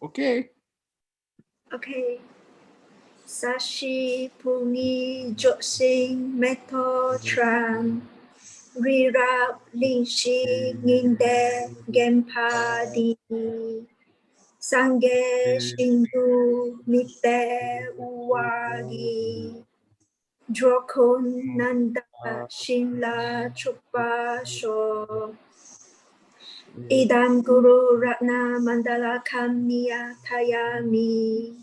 Okay. Okay. Sashi Puni Jotsing Meto Tram Rirap Linshi Ninde Gempa Di Sange Shindu Mite Uwagi Drokun Nanda Shinla Chupa Sho Idam Guru Ratna Mandala Kamniya Tayami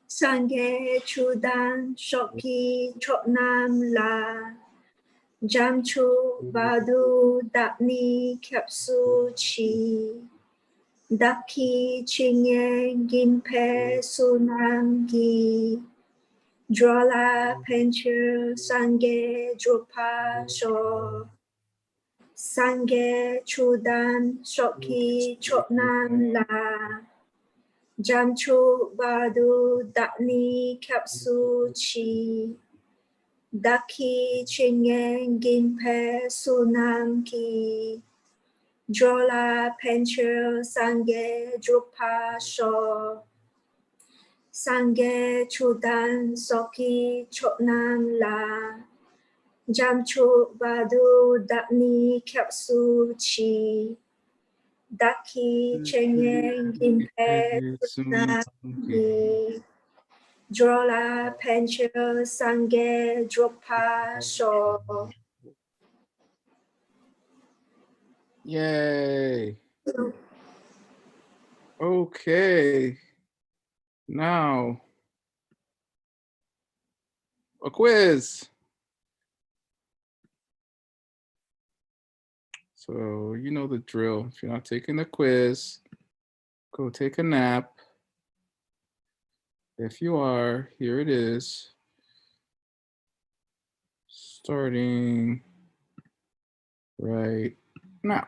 Sange Chudan Shoki Chotnam La Jamchu Badu Dapni Kyapsu Chi Daki Chinye Gimpe Sunam Gi Drola Penchu Sange Drupa Sho Sange Chudan Shoki Chotnam La Jamchu Badu Dapni Kyapsu Chi Daki Chinyen Ginpe Sunam Ki Drola Penchu Sange Drupa Sho Sange Chudan Soki Chotnam La Jamchu Badu Dapni Kyapsu Chi Daki Chenyen Ginpe Sunam Ki Drola Penchu Sange Drupa Sho. Yay. Okay. Now, a quiz. So you know the drill. If you're not taking the quiz, go take a nap. If you are, here it is. Starting right now.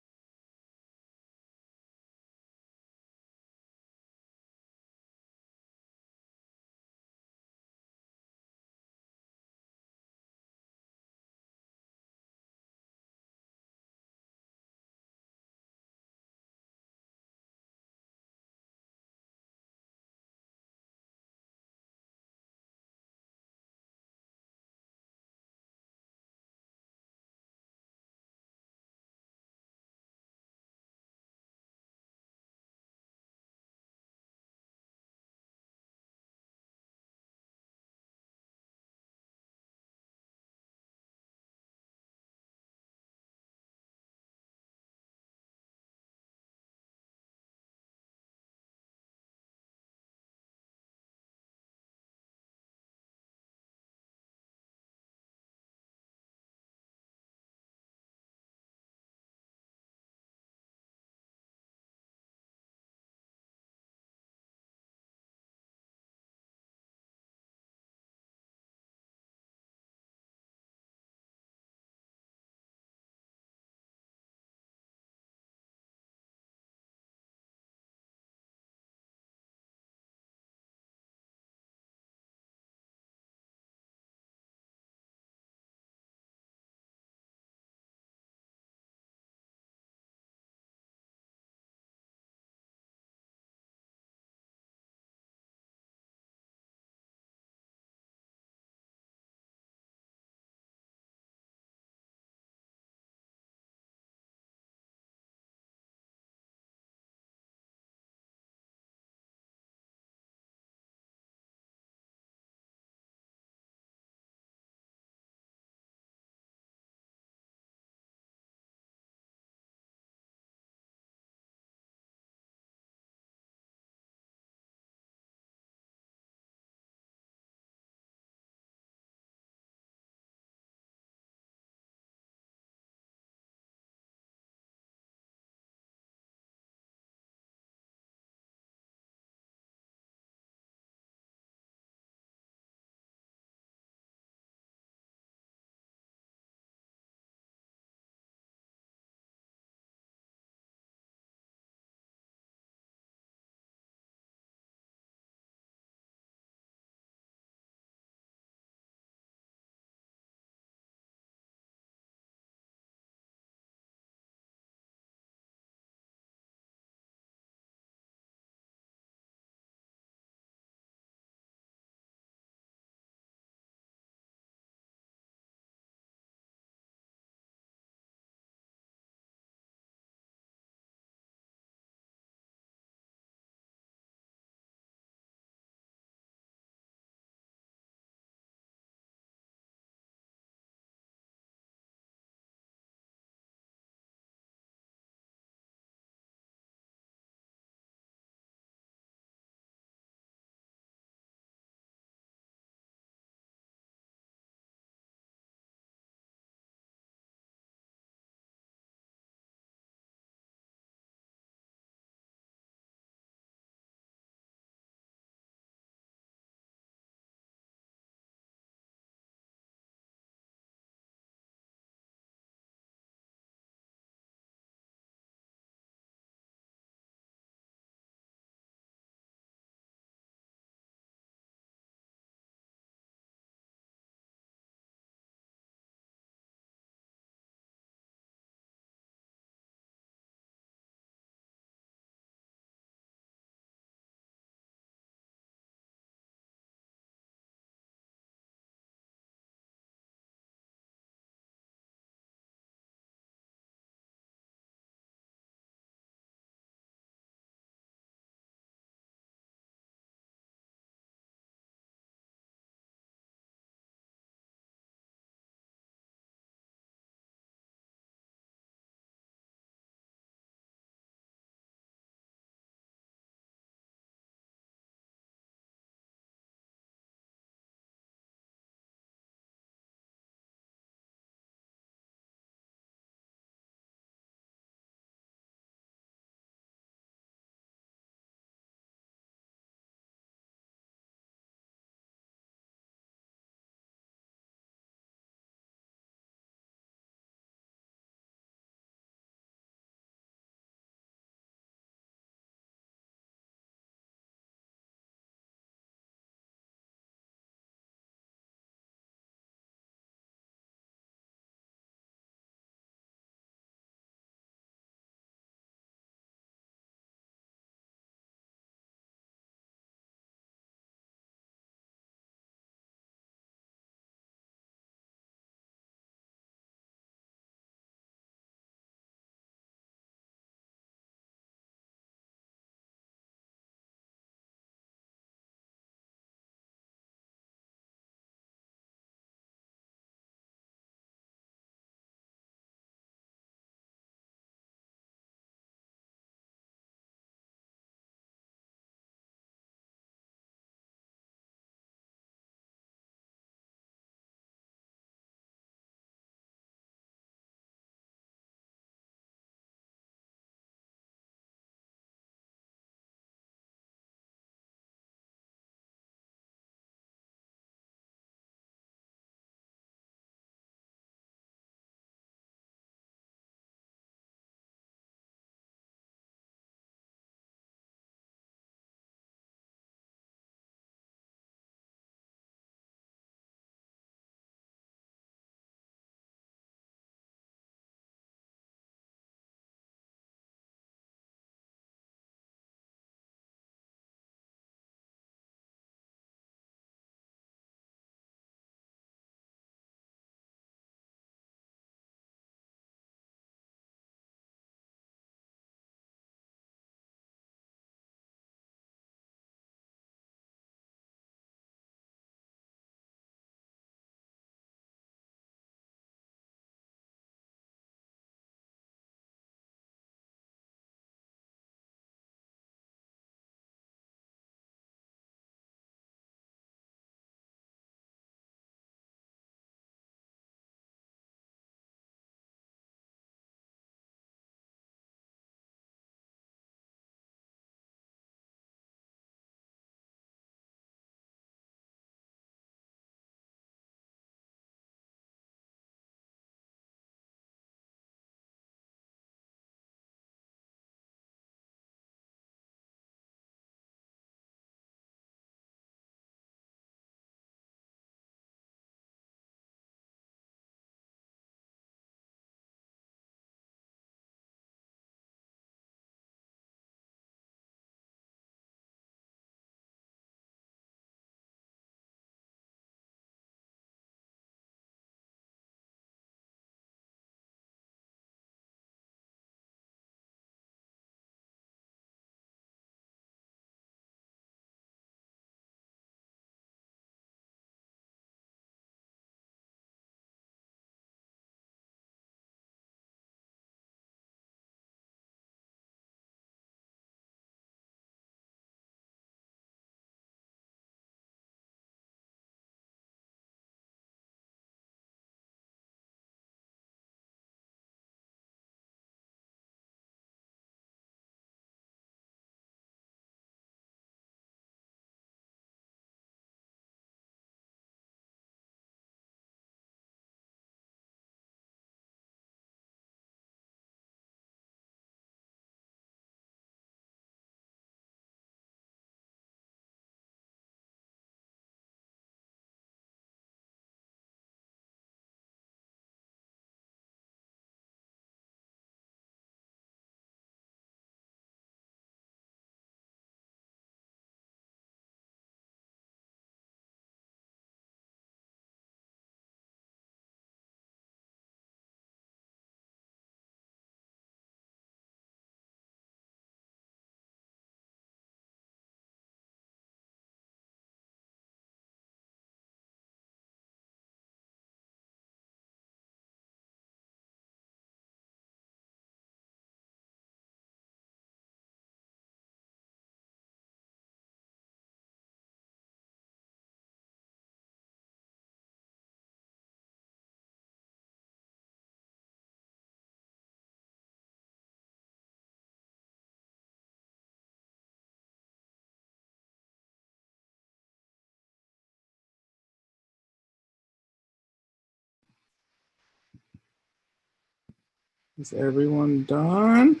Is everyone done?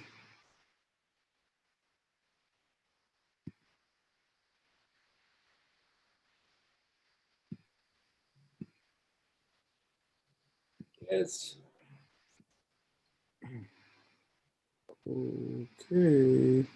Yes. Okay.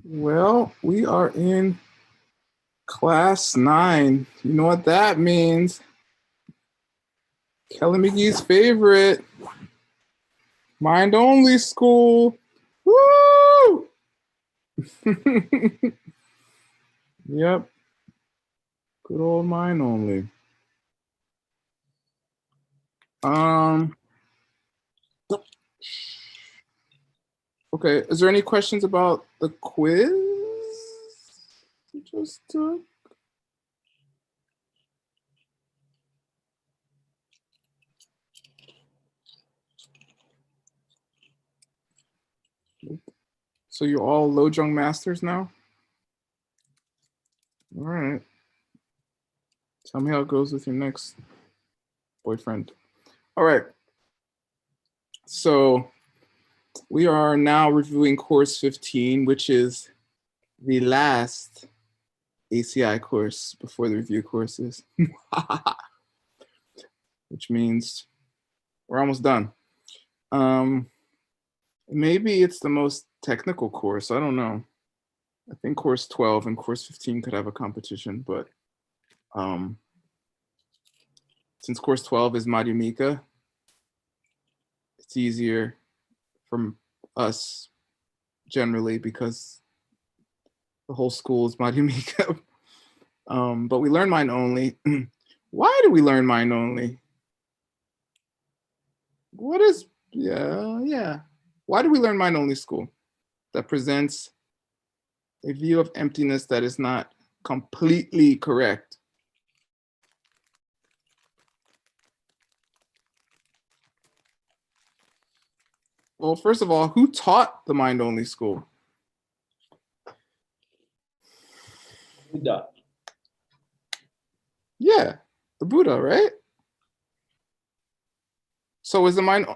Well, we are in class 9. You know what that means? Kelly McGee's favorite. Mind only school. Woo! Yep. Good old mind only. Okay, is there any questions about the quiz you just took? So you're all Lojong masters now? All right. Tell me how it goes with your next boyfriend. All right. So we are now reviewing course 15, which is the last ACI course before the review courses, which means we're almost done. Maybe it's the most technical course. I don't know. I think course 12 and course 15 could have a competition, but since course 12 is Madhyamika, it's easier from us generally because the whole school is Madhyamika. But we learn mind only. Why do we learn mind only? What is, yeah. Why do we learn mind only school? That presents a view of emptiness that is not completely correct. Well, first of all, who taught the mind only school? Buddha. Yeah, the Buddha, right? So is the mind,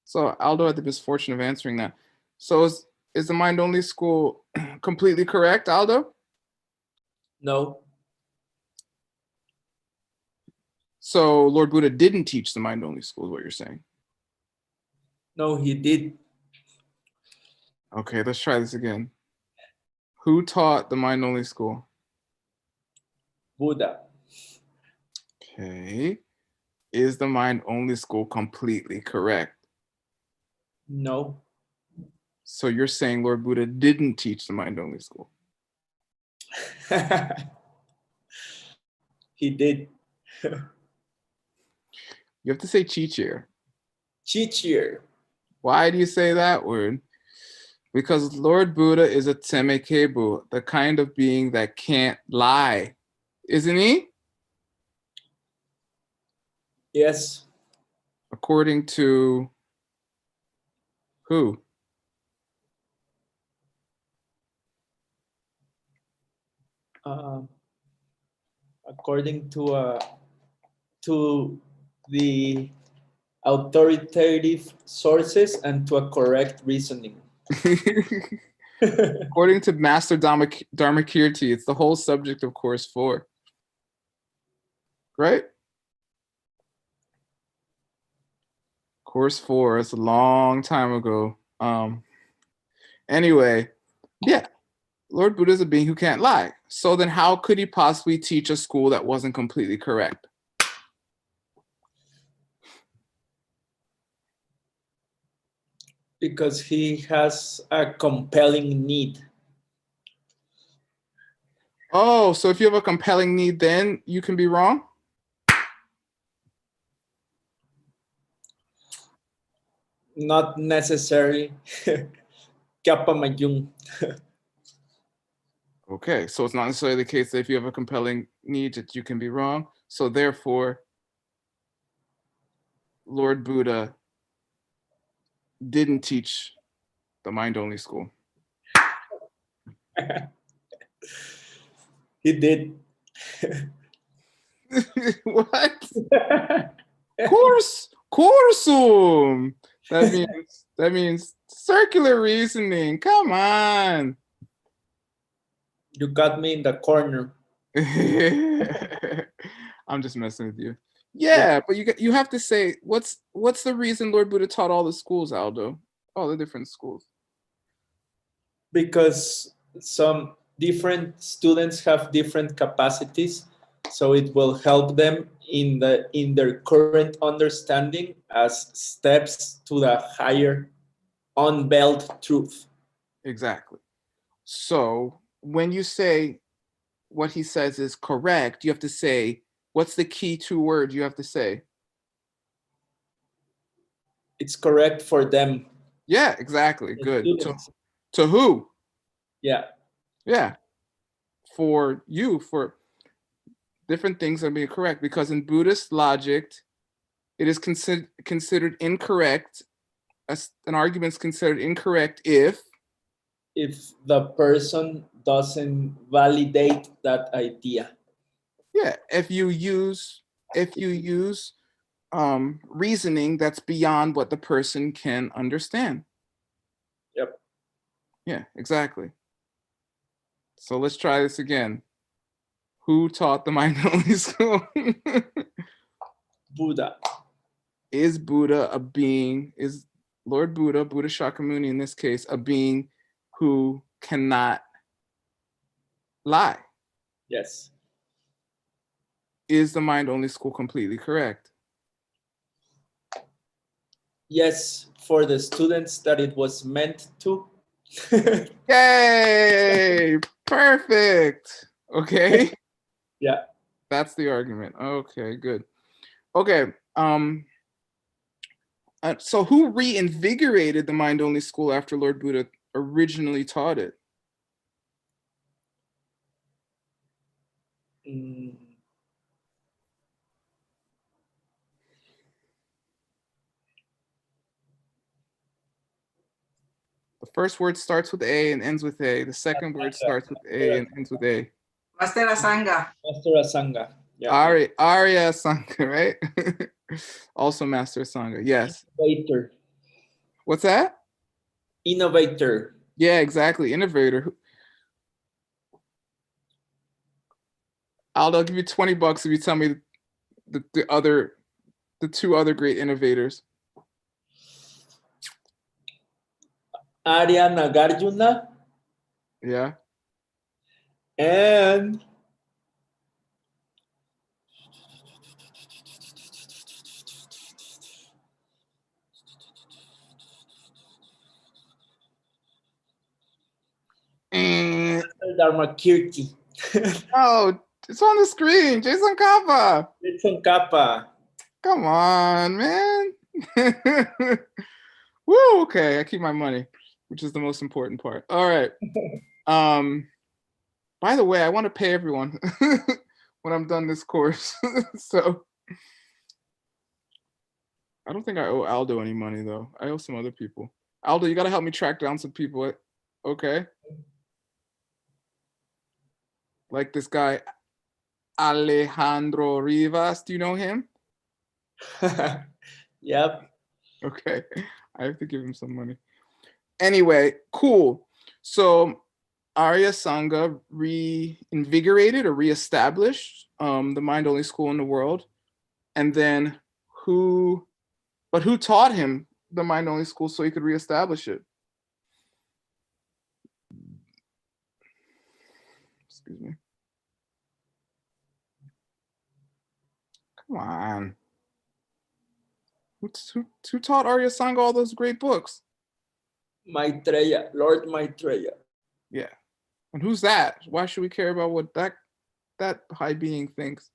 so Aldo had the misfortune of answering that. So is the mind only school completely correct, Aldo? No. So Lord Buddha didn't teach the mind only school, is what you're saying. No, he did. Okay, let's try this again. Who taught the mind only school? Buddha. Okay. Is the mind only school completely correct? No. So you're saying Lord Buddha didn't teach the mind only school? He did. You have to say Chichir. Chichir. Why do you say that word? Because Lord Buddha is a Temekebu, the kind of being that can't lie. Isn't he? Yes. According to who? According to the authoritative sources and to a correct reasoning. According to Master Dharmakirti, it's the whole subject of course 4. Right? Course 4, it's a long time ago. Anyway, yeah, Lord Buddha is a being who can't lie. So then how could he possibly teach a school that wasn't completely correct? Because he has a compelling need. Oh, so if you have a compelling need, then you can be wrong? Not necessarily. Kappa Mayung. Okay, so it's not necessarily the case that if you have a compelling need that you can be wrong. So therefore, Lord Buddha didn't teach the mind-only school. He did. What? Coursum. That means circular reasoning. Come on. You got me in the corner. I'm just messing with you. Yeah, but you have to say what's the reason Lord Buddha taught all the schools, Aldo? All the different schools. Because some different students have different capacities, so it will help them in their current understanding as steps to the higher unveiled truth. Exactly. So when you say what he says is correct, you have to say, what's the key 2 words you have to say? It's correct for them. Yeah, exactly. Good. To who? Yeah. Yeah. For you, for different things are being correct, because in Buddhist logic, it is considered incorrect. An argument is considered incorrect if the person doesn't validate that idea. Yeah, if you use reasoning that's beyond what the person can understand. Yep. Yeah, exactly. So let's try this again. Who taught the mind-only school? Buddha. Is Buddha a being? Is Lord Buddha, Buddha Shakyamuni in this case, a being who cannot lie? Yes. Is the mind-only school completely correct? Yes, for the students that it was meant to. Yay! Perfect. Okay. Yeah. That's the argument. Okay, good. Okay. So who reinvigorated the mind-only school after Lord Buddha originally taught it? The first word starts with A and ends with A. The second word starts with A and ends with A. Master Asanga. Master Asanga. Yeah. Arya Sangha, right? Also Master Sangha. Yes. Innovator. What's that? Innovator. Yeah, exactly. Innovator. Aldo, I'll give you $20 if you tell me the 2 other great innovators. Arya Nagarjuna. Yeah. And Dharma Kirti. Oh, it's on the screen. Jason Kappa. Jason Kappa. Come on, man. Woo, okay. I keep my money, which is the most important part. All right. By the way, I want to pay everyone when I'm done this course. So I don't think I owe Aldo any money though. I owe some other people. Aldo, you got to help me track down some people. Okay. Like this guy, Alejandro Rivas. Do you know him? Yep. Okay. I have to give him some money. Anyway, cool. So Arya Sangha reinvigorated or reestablished the mind-only school in the world. And then who taught him the mind-only school so he could reestablish it? Excuse me. Come on. Who taught Arya Sangha all those great books? Maitreya, Lord Maitreya. Yeah. And who's that? Why should we care about what that high being thinks?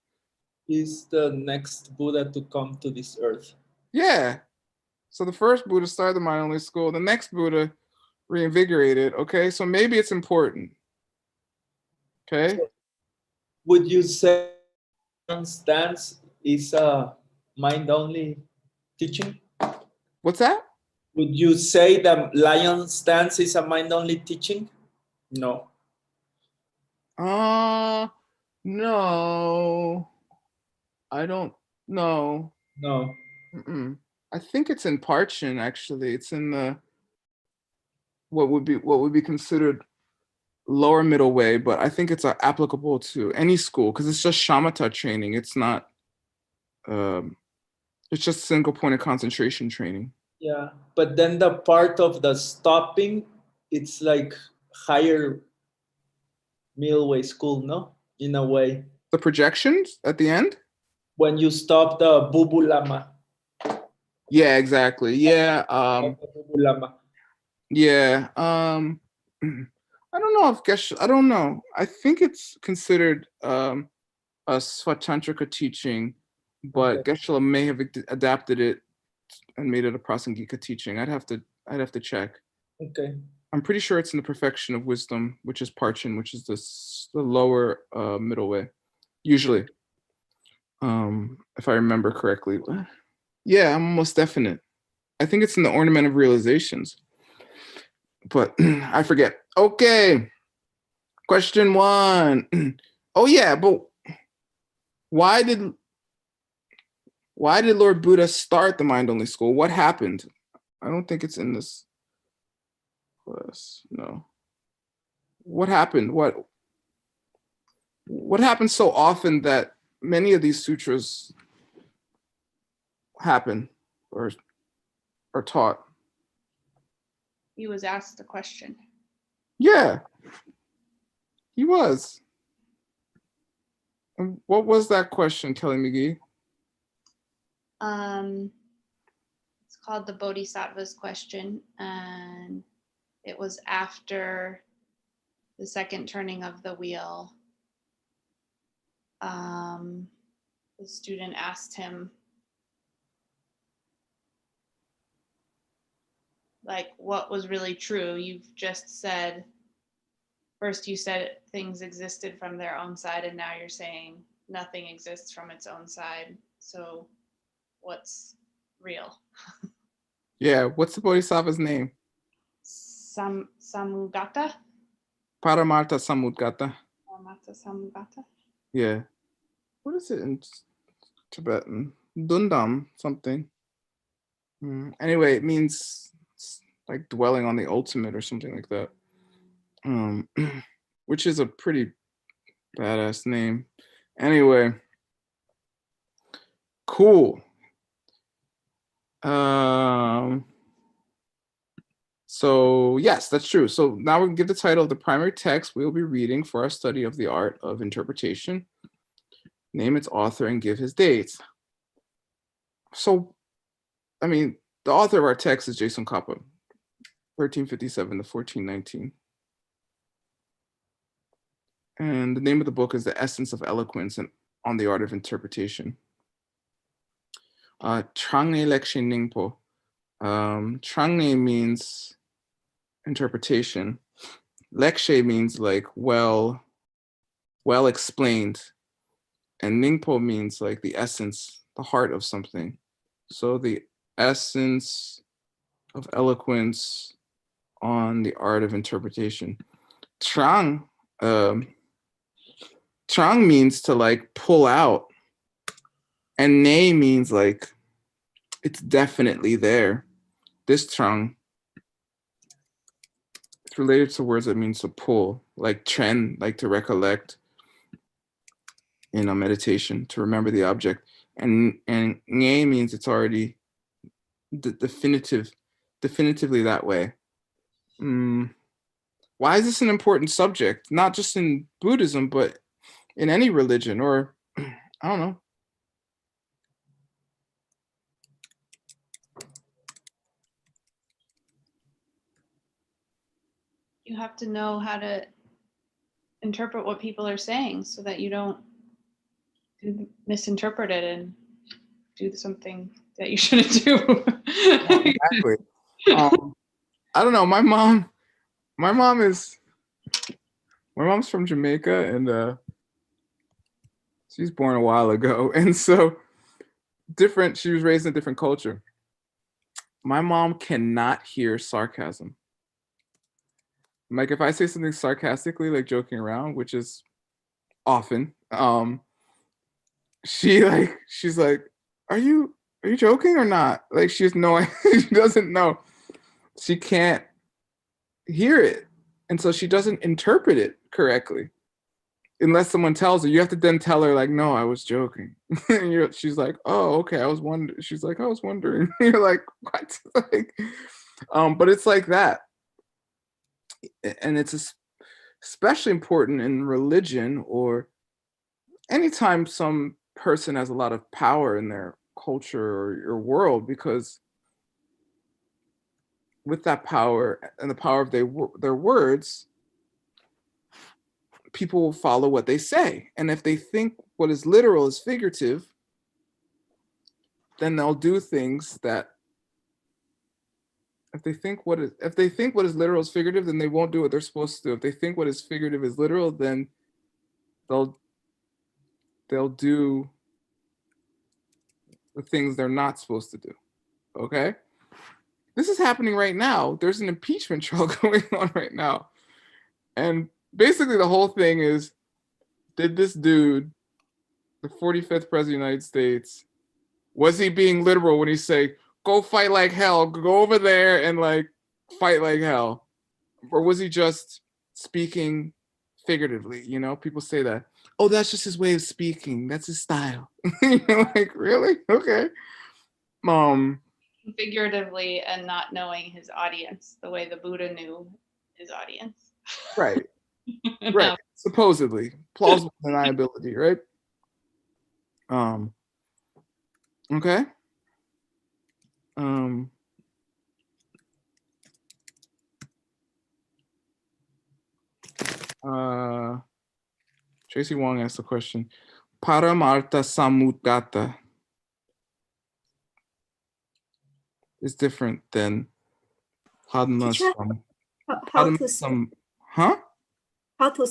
He's the next Buddha to come to this earth. Yeah. So the first Buddha started the mind-only school. The next Buddha reinvigorated. Okay. So maybe it's important. Okay. Would you say stance is a mind-only teaching? What's that? Would you say the lion stance is a mind-only teaching? No. No. I don't know. No. I think it's in Parchin, actually. It's in the what would be considered lower middle way, but I think it's applicable to any school because it's just shamatha training. It's not. It's just single point of concentration training. Yeah, but then the part of the stopping, it's like higher middle way school, no? In a way. The projections at the end? When you stop the bubu lama. Yeah, exactly. Yeah. Bubu lama. Yeah. I don't know if Geshe, I don't know. I think it's considered a Svatantrika teaching, but Okay. Geshe may have adapted it and made it a Prasangika teaching. I'd have to check. Okay. I'm pretty sure it's in the Perfection of Wisdom, which is Parchin, which is the lower middle way, usually. If I remember correctly. Yeah, I'm almost definite. I think it's in the Ornament of Realizations, but I forget. Okay. Question 1. Oh yeah, but why did Lord Buddha start the mind-only school? What happened? I don't think it's in this class. No. What happened? What happened so often that many of these sutras happen or are taught? He was asked a question. Yeah, he was. And what was that question, Kelly McGee? It's called the Bodhisattvas Question, and it was after the second turning of the wheel. The student asked him, like, what was really true? You've just said, first you said things existed from their own side, and now you're saying nothing exists from its own side. So what's real? Yeah, what's the Bodhisattva's name? Samugata? Paramartha Samudgata. Paramata Samugata? Yeah. What is it in Tibetan? Dundam something. Anyway, it means like dwelling on the ultimate or something like that. Which is a pretty badass name. Anyway. Cool. So yes, that's true. So now we can give the title of the primary text we'll be reading for our study of the art of interpretation. Name its author and give his dates. So, I mean, the author of our text is Jason Kappa, 1357 to 1419. And the name of the book is The Essence of Eloquence and on the Art of Interpretation. Trangne Lekshe Ningpo. Trangne means interpretation. Lekshe means like well explained. And Ningpo means like the essence, the heart of something. So the essence of eloquence on the art of interpretation. Trang means to like pull out, and ne means like it's definitely there. This trang, it's related to words that means to pull, like tren, like to recollect in a meditation, to remember the object, and nge means it's already definitively that way. Why is this an important subject? Not just in Buddhism, but in any religion, or I don't know. You have to know how to interpret what people are saying so that you don't misinterpret it and do something that you shouldn't do. Exactly. I don't know. My mom's from Jamaica, and She's born a while ago. And so she was raised in a different culture. My mom cannot hear sarcasm. Like if I say something sarcastically, like joking around, which is often, she's like, are you joking or not? Like she has no she doesn't know. She can't hear it. And so she doesn't interpret it correctly. Unless someone tells her, you have to then tell her like, no, I was joking. And she's like, oh, okay. She's like, I was wondering. You're like, what? Like, but it's like that. And it's especially important in religion or anytime some person has a lot of power in their culture or your world, because with that power and the power of their words, people will follow what they say. And if they think what is literal is figurative, then they'll do things that if they think what is literal is figurative, then they won't do what they're supposed to do. If they think what is figurative is literal, then they'll do the things they're not supposed to do. Okay? This is happening right now. There's an impeachment trial going on right now. And basically the whole thing is, did this dude, the 45th president of the United States, was he being literal when he say, go fight like hell, go over there and like fight like hell? Or was he just speaking figuratively? You know, people say that, oh, that's just his way of speaking. That's his style. Like, really? Okay. Figuratively and not knowing his audience the way the Buddha knew his audience. Right. Right. Supposedly. Plausible deniability, right? Okay. Tracy Wong asked the question. Paramartha Samudgata is different than Teacher, Padmasam. how to Huh? how to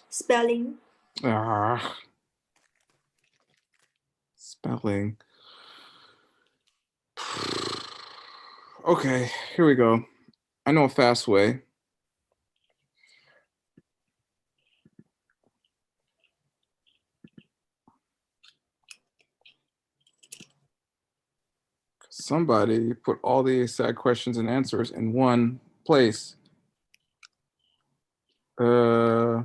spelling? Spelling. Okay, here we go. I know a fast way. Somebody put all the ACI questions and answers in one place. Param.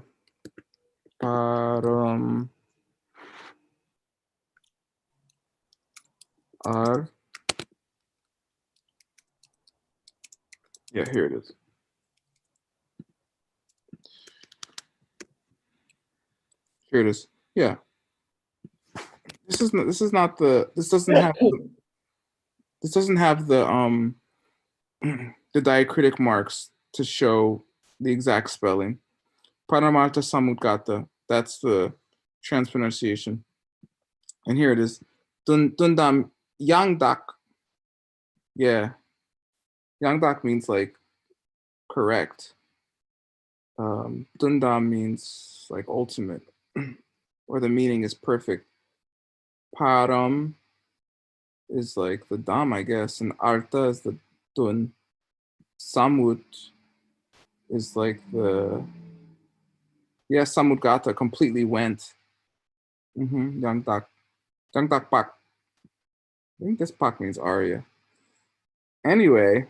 R. Yeah, here it is. Here it is. Yeah. This doesn't have the the diacritic marks to show the exact spelling. Paramartha Samudgata, that's the transpronunciation. And here it is. Dundam Yangdak. Yeah. Yangdak means like correct. Dundam means like ultimate, or the meaning is perfect. Param is like the dam, I guess, and artha is the dun. Samut is like the, yeah, Samudgata completely went. Yangdak. Yangdak Pak. I think this Pak means Arya. Anyway,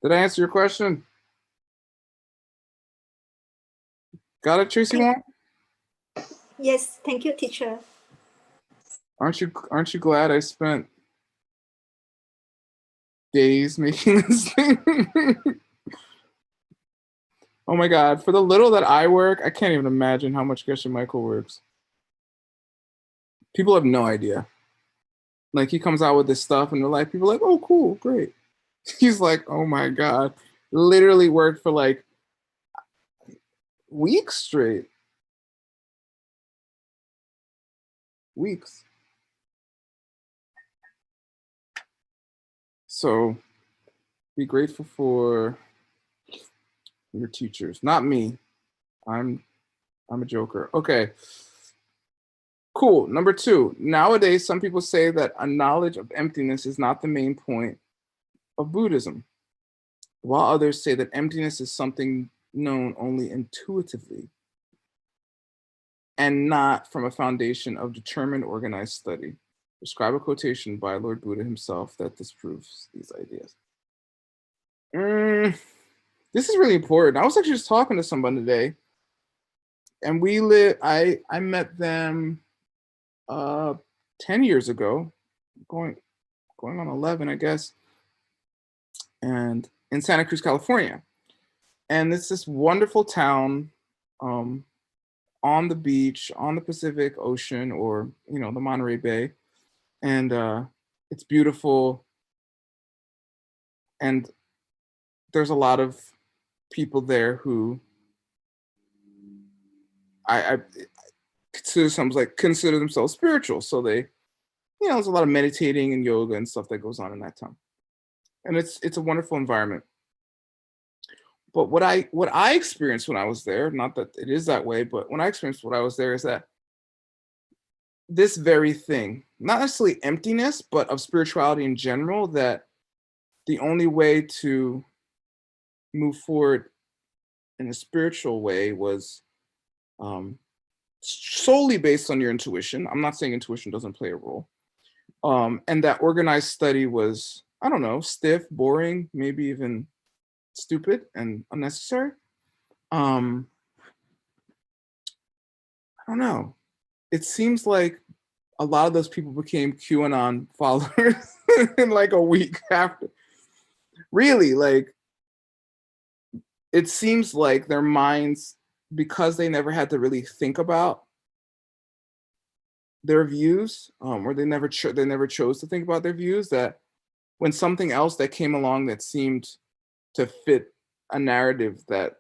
did I answer your question? Got it, Tracy Wong? Yes, thank you, teacher. Aren't you glad I spent days making this thing? Oh my God, for the little that I work, I can't even imagine how much Geshe Michael works. People have no idea. Like he comes out with this stuff and they're like, people are like, oh, cool, great. He's like, oh my God, literally worked for like weeks straight. Weeks. So be grateful for your teachers, not me. I'm I'm a joker. Okay. Cool. Number 2. Nowadays, some people say that a knowledge of emptiness is not the main point of Buddhism, while others say that emptiness is something known only intuitively and not from a foundation of determined organized study. Describe a quotation by Lord Buddha himself that disproves these ideas. This is really important. I was actually just talking to someone today, and I met them 10 years ago, going on 11, I guess, and in Santa Cruz, California. And it's this wonderful town on the beach, on the Pacific Ocean, or, the Monterey Bay. And it's beautiful. And there's a lot of people there who I consider themselves spiritual. So they, there's a lot of meditating and yoga and stuff that goes on in that town. And it's a wonderful environment. But what I experienced when I was there, not that it is that way, but when I experienced when I was there, is that this very thing, not necessarily emptiness, but of spirituality in general, that the only way to move forward in a spiritual way was solely based on your intuition. I'm not saying intuition doesn't play a role. And that organized study was, I don't know, stiff, boring, maybe even stupid and unnecessary. I don't know. It seems like a lot of those people became QAnon followers in like a week after. Really, like, it seems like their minds, because they never had to really think about their views, or they never chose to think about their views, that when something else that came along that seemed to fit a narrative that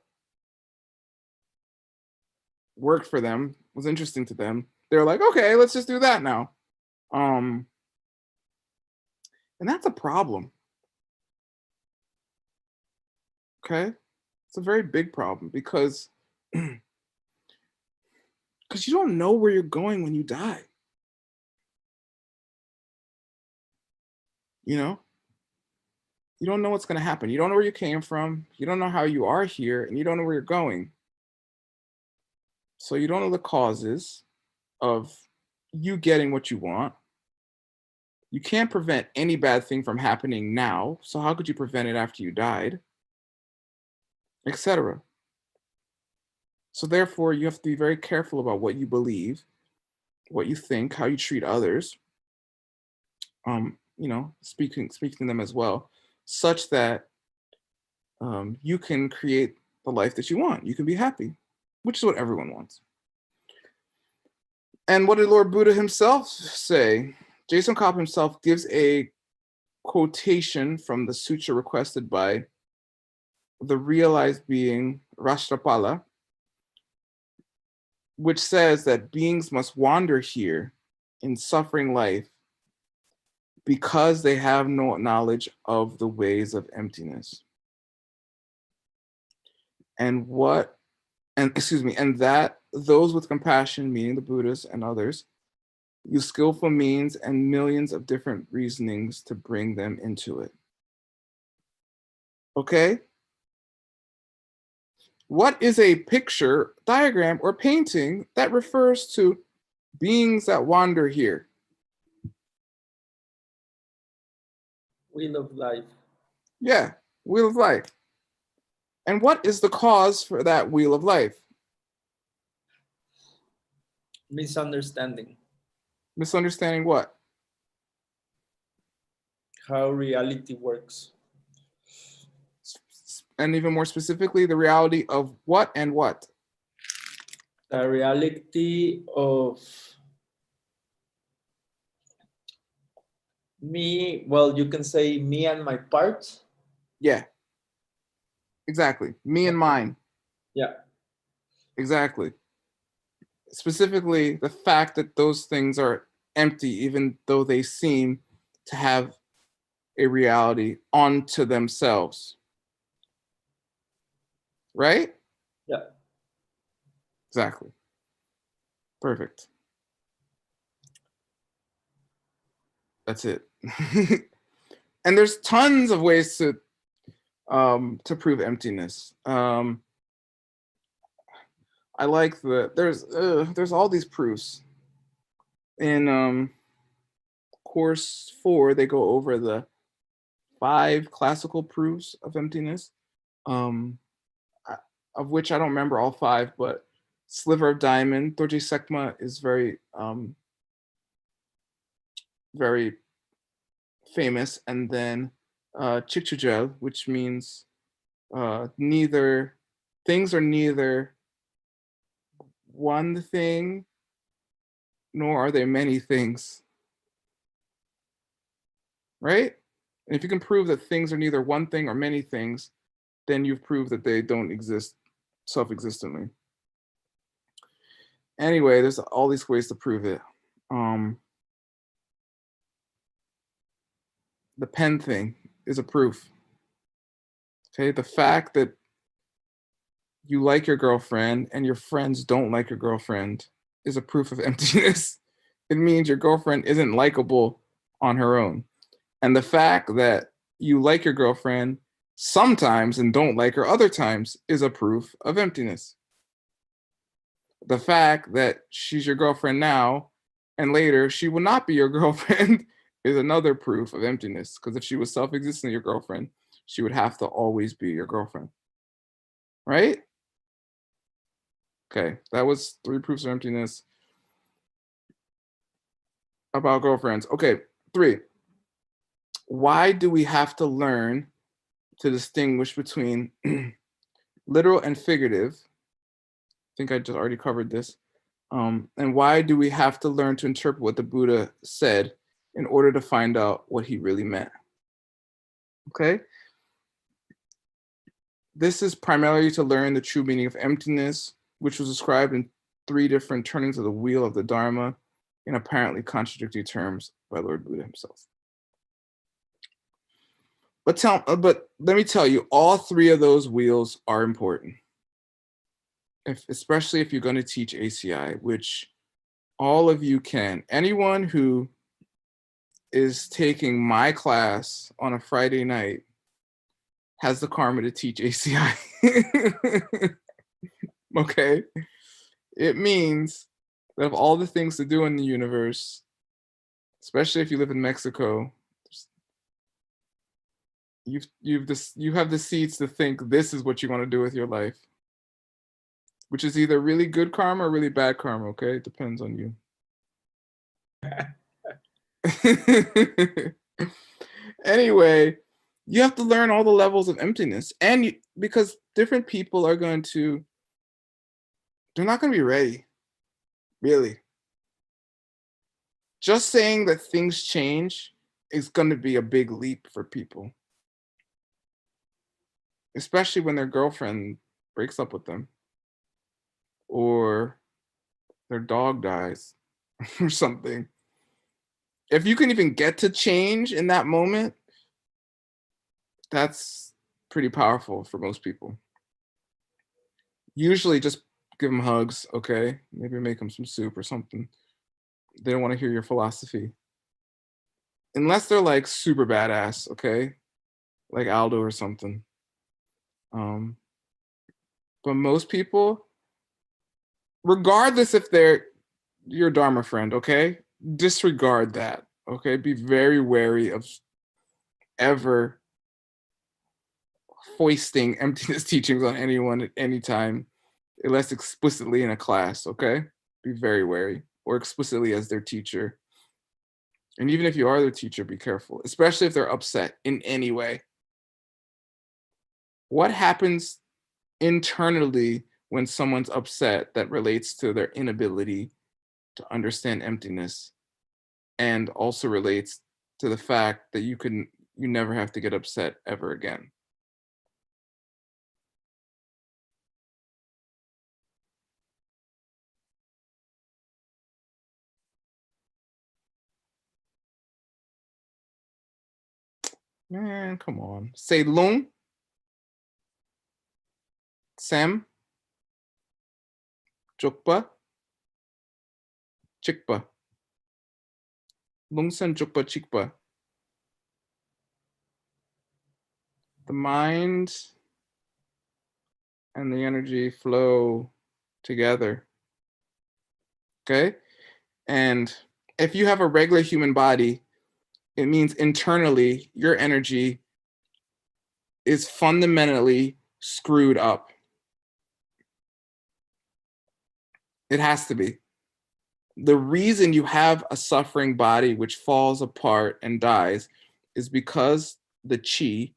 worked for them, was interesting to them, they're like, okay, let's just do that now. And that's a problem. Okay? It's a very big problem because you don't know where you're going when you die. You don't know what's going to happen. You don't know where you came from. You don't know how you are here, and you don't know where you're going. So you don't know the causes of you getting what you want. You can't prevent any bad thing from happening now. So how could you prevent it after you died? Etc. So therefore, you have to be very careful about what you believe, what you think, how you treat others. Speaking to them as well, such that you can create the life that you want. You can be happy, which is what everyone wants. And what did Lord Buddha himself say? Jason Kopp himself gives a quotation from the sutra requested by the realized being Rashtrapala, which says that beings must wander here in suffering life because they have no knowledge of the ways of emptiness. And that those with compassion, meaning the Buddhists and others, use skillful means and millions of different reasonings to bring them into it. Okay? What is a picture, diagram, or painting that refers to beings that wander here? Wheel of life. Yeah, wheel of life. And what is the cause for that wheel of life? Misunderstanding. Misunderstanding what? How reality works. And even more specifically, the reality of what and what? The reality of me, well, you can say me and my parts. Yeah. Exactly. Me and mine. Yeah. Exactly. Specifically, the fact that those things are empty, even though they seem to have a reality onto themselves. Right? Yeah. Does Exactly. Perfect. That's it. And there's tons of ways to prove emptiness. I like there's all these proofs. In course 4, they go over the 5 classical proofs of emptiness, of which I don't remember all 5, but Sliver of Diamond, Dorje Sekma is very very famous, and then Chikchujel, which means neither things are neither one thing nor are they many things, right? And if you can prove that things are neither one thing or many things, then you've proved that they don't exist self-existently. Anyway, there's all these ways to prove it. The pen thing is a proof. Okay, the fact that you like your girlfriend and your friends don't like your girlfriend is a proof of emptiness. It means your girlfriend isn't likable on her own. And the fact that you like your girlfriend sometimes and don't like her other times is a proof of emptiness. The fact that she's your girlfriend now and later she will not be your girlfriend is another proof of emptiness. Because if she was self-existent your girlfriend, she would have to always be your girlfriend. Right? Okay, that was 3 proofs of emptiness about girlfriends. Okay, 3. Why do we have to learn to distinguish between literal and figurative? I think I just already covered this. And why do we have to learn to interpret what the Buddha said in order to find out what he really meant? Okay. This is primarily to learn the true meaning of emptiness, which was described in 3 different turnings of the wheel of the Dharma in apparently contradictory terms by Lord Buddha himself. But let me tell you, all 3 of those wheels are important. Especially if you're going to teach ACI, which all of you can. Anyone who is taking my class on a Friday night has the karma to teach ACI. Okay? It means that of all the things to do in the universe, especially if you live in Mexico, you have the seeds to think this is what you want to do with your life, which is either really good karma or really bad karma. Okay, it depends on you. Anyway, you have to learn all the levels of emptiness, and because different people are they're not going to be ready, really. Just saying that things change is going to be a big leap for people, especially when their girlfriend breaks up with them or their dog dies or something. If you can even get to change in that moment, that's pretty powerful for most people. Usually just give them hugs, okay? Maybe make them some soup or something. They don't want to hear your philosophy. Unless they're like super badass, okay? Like Aldo or something. But most people, regardless if they're your Dharma friend, okay? Disregard that, okay? Be very wary of ever foisting emptiness teachings on anyone at any time, unless explicitly in a class, okay? Be very wary, or explicitly as their teacher. And even if you are their teacher, be careful, especially if they're upset in any way. What happens internally when someone's upset that relates to their inability to understand emptiness, and also relates to the fact that you never have to get upset ever again? Man, come on. Say Lung. Sam. Chukpa, Chikpa. Lungsan Chukpa Chikpa. The mind and the energy flow together. Okay? And if you have a regular human body, it means internally your energy is fundamentally screwed up. It has to be. The reason you have a suffering body which falls apart and dies is because the chi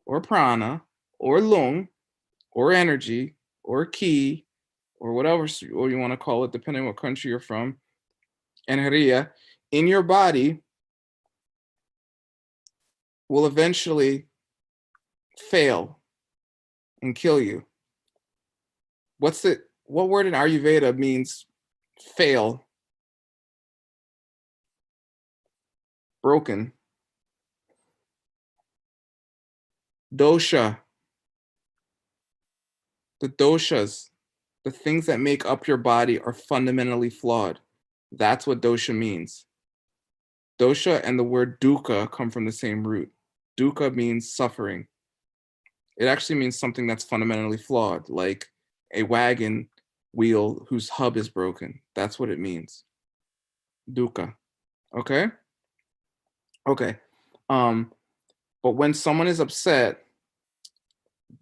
or prana or lung or energy or ki or whatever or you want to call it, depending on what country you're from, energia in your body will eventually fail and kill you. What word in Ayurveda means fail? Broken. Dosha. The doshas, the things that make up your body, are fundamentally flawed. That's what dosha means. Dosha and the word dukkha come from the same root. Dukkha means suffering. It actually means something that's fundamentally flawed, like a wagon wheel whose hub is broken. That's what it means. Dukkha. Okay? Okay. But when someone is upset,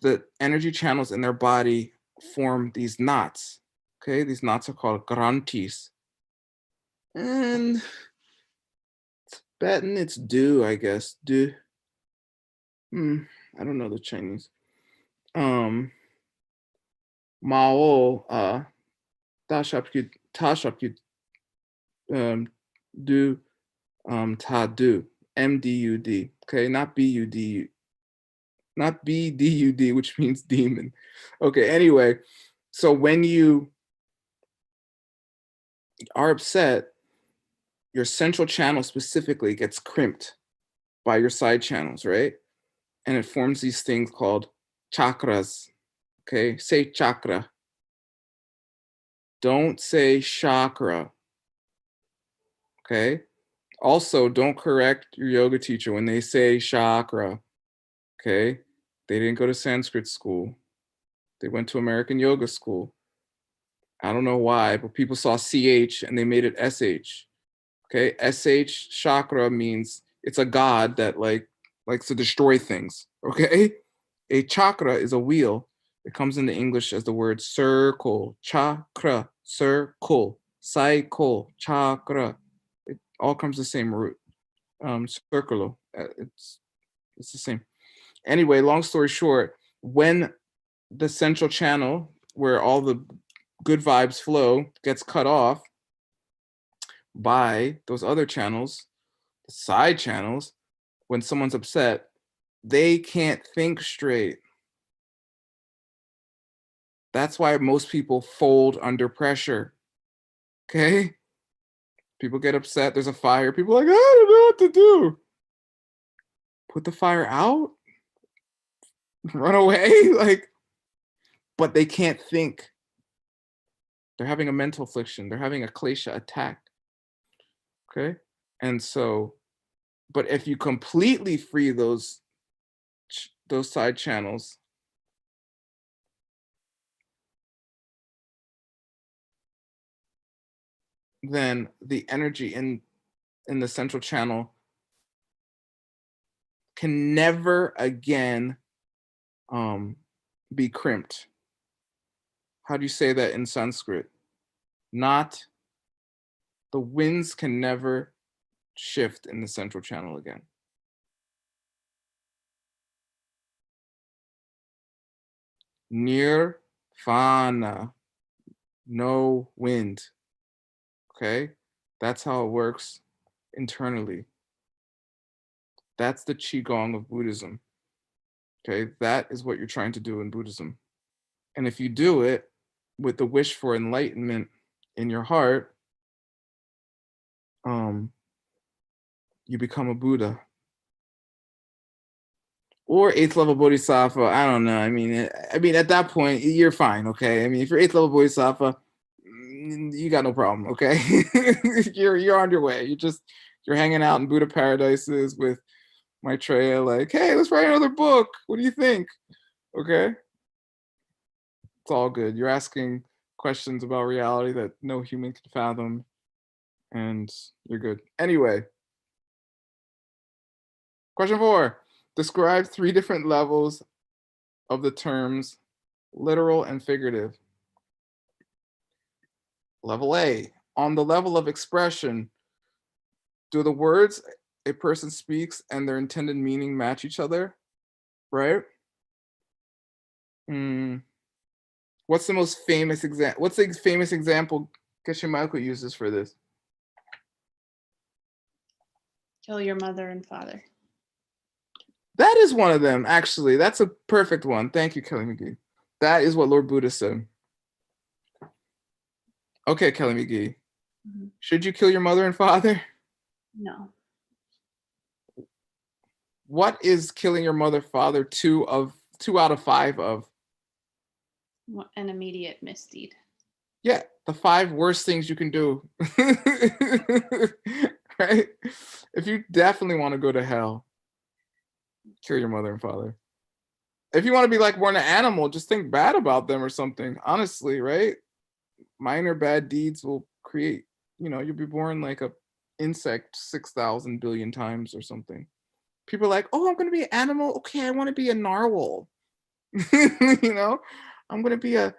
the energy channels in their body form these knots. Okay, these knots are called granthis. And Tibetan, it's do, I guess. Do. I don't know the Chinese. Mao, tashapku, do, ta do, MDUD. Okay, not BUD, not BDUD, which means demon. Okay, anyway, so when you are upset, your central channel specifically gets crimped by your side channels, right? And it forms these things called chakras. Okay, say chakra. Don't say chakra. Okay. Also, don't correct your yoga teacher when they say chakra. Okay. They didn't go to Sanskrit school. They went to American yoga school. I don't know why, but people saw CH and they made it SH. Okay. SH chakra means it's a god that likes to destroy things. Okay. A chakra is a wheel. It comes into English as the word circle, chakra, circle, cycle, chakra. It all comes the same root. Circulo. It's the same. Anyway, long story short, when the central channel where all the good vibes flow gets cut off by those other channels, the side channels, when someone's upset, they can't think straight. That's why most people fold under pressure. Okay? People get upset. There's a fire. People are like, I don't know what to do. Put the fire out? Run away? But they can't think. They're having a mental affliction. They're having a klesha attack. Okay? And so, but if you completely free those side channels, then the energy in the central channel can never again be crimped. How do you say that in Sanskrit? Not, the winds can never shift in the central channel again. Nirvana, no wind. Okay? That's how it works internally. That's the Qigong of Buddhism. Okay? That is what you're trying to do in Buddhism. And if you do it with the wish for enlightenment in your heart, you become a Buddha. Or 8th level Bodhisattva, I don't know. I mean, at that point, you're fine, okay? I mean, if you're 8th level Bodhisattva, you got no problem, okay? you're on your way. You're hanging out in Buddha paradises with Maitreya, like, hey, let's write another book. What do you think? Okay, it's all good. You're asking questions about reality that no human can fathom, and you're good. Anyway, question 4. Describe 3 different levels of the terms literal and figurative. Level A, on the level of expression, do the words a person speaks and their intended meaning match each other? Right? What's the most famous example? What's the famous example Geshe-Michael uses for this? Kill your mother and father. That is one of them, actually. That's a perfect one. Thank you, Kelly McGee. That is what Lord Buddha said. Okay, Kelly McGee. Should you kill your mother and father? No. What is killing your mother, father 2 out of 5 of? An immediate misdeed. Yeah, the 5 worst things you can do. Right? If you definitely want to go to hell, kill your mother and father. If you want to be like born an animal, just think bad about them or something. Honestly, right? Minor bad deeds will create, you'll be born like a insect 6,000 billion times or something. People are like, oh, I'm going to be an animal. Okay, I want to be a narwhal. I'm going to be a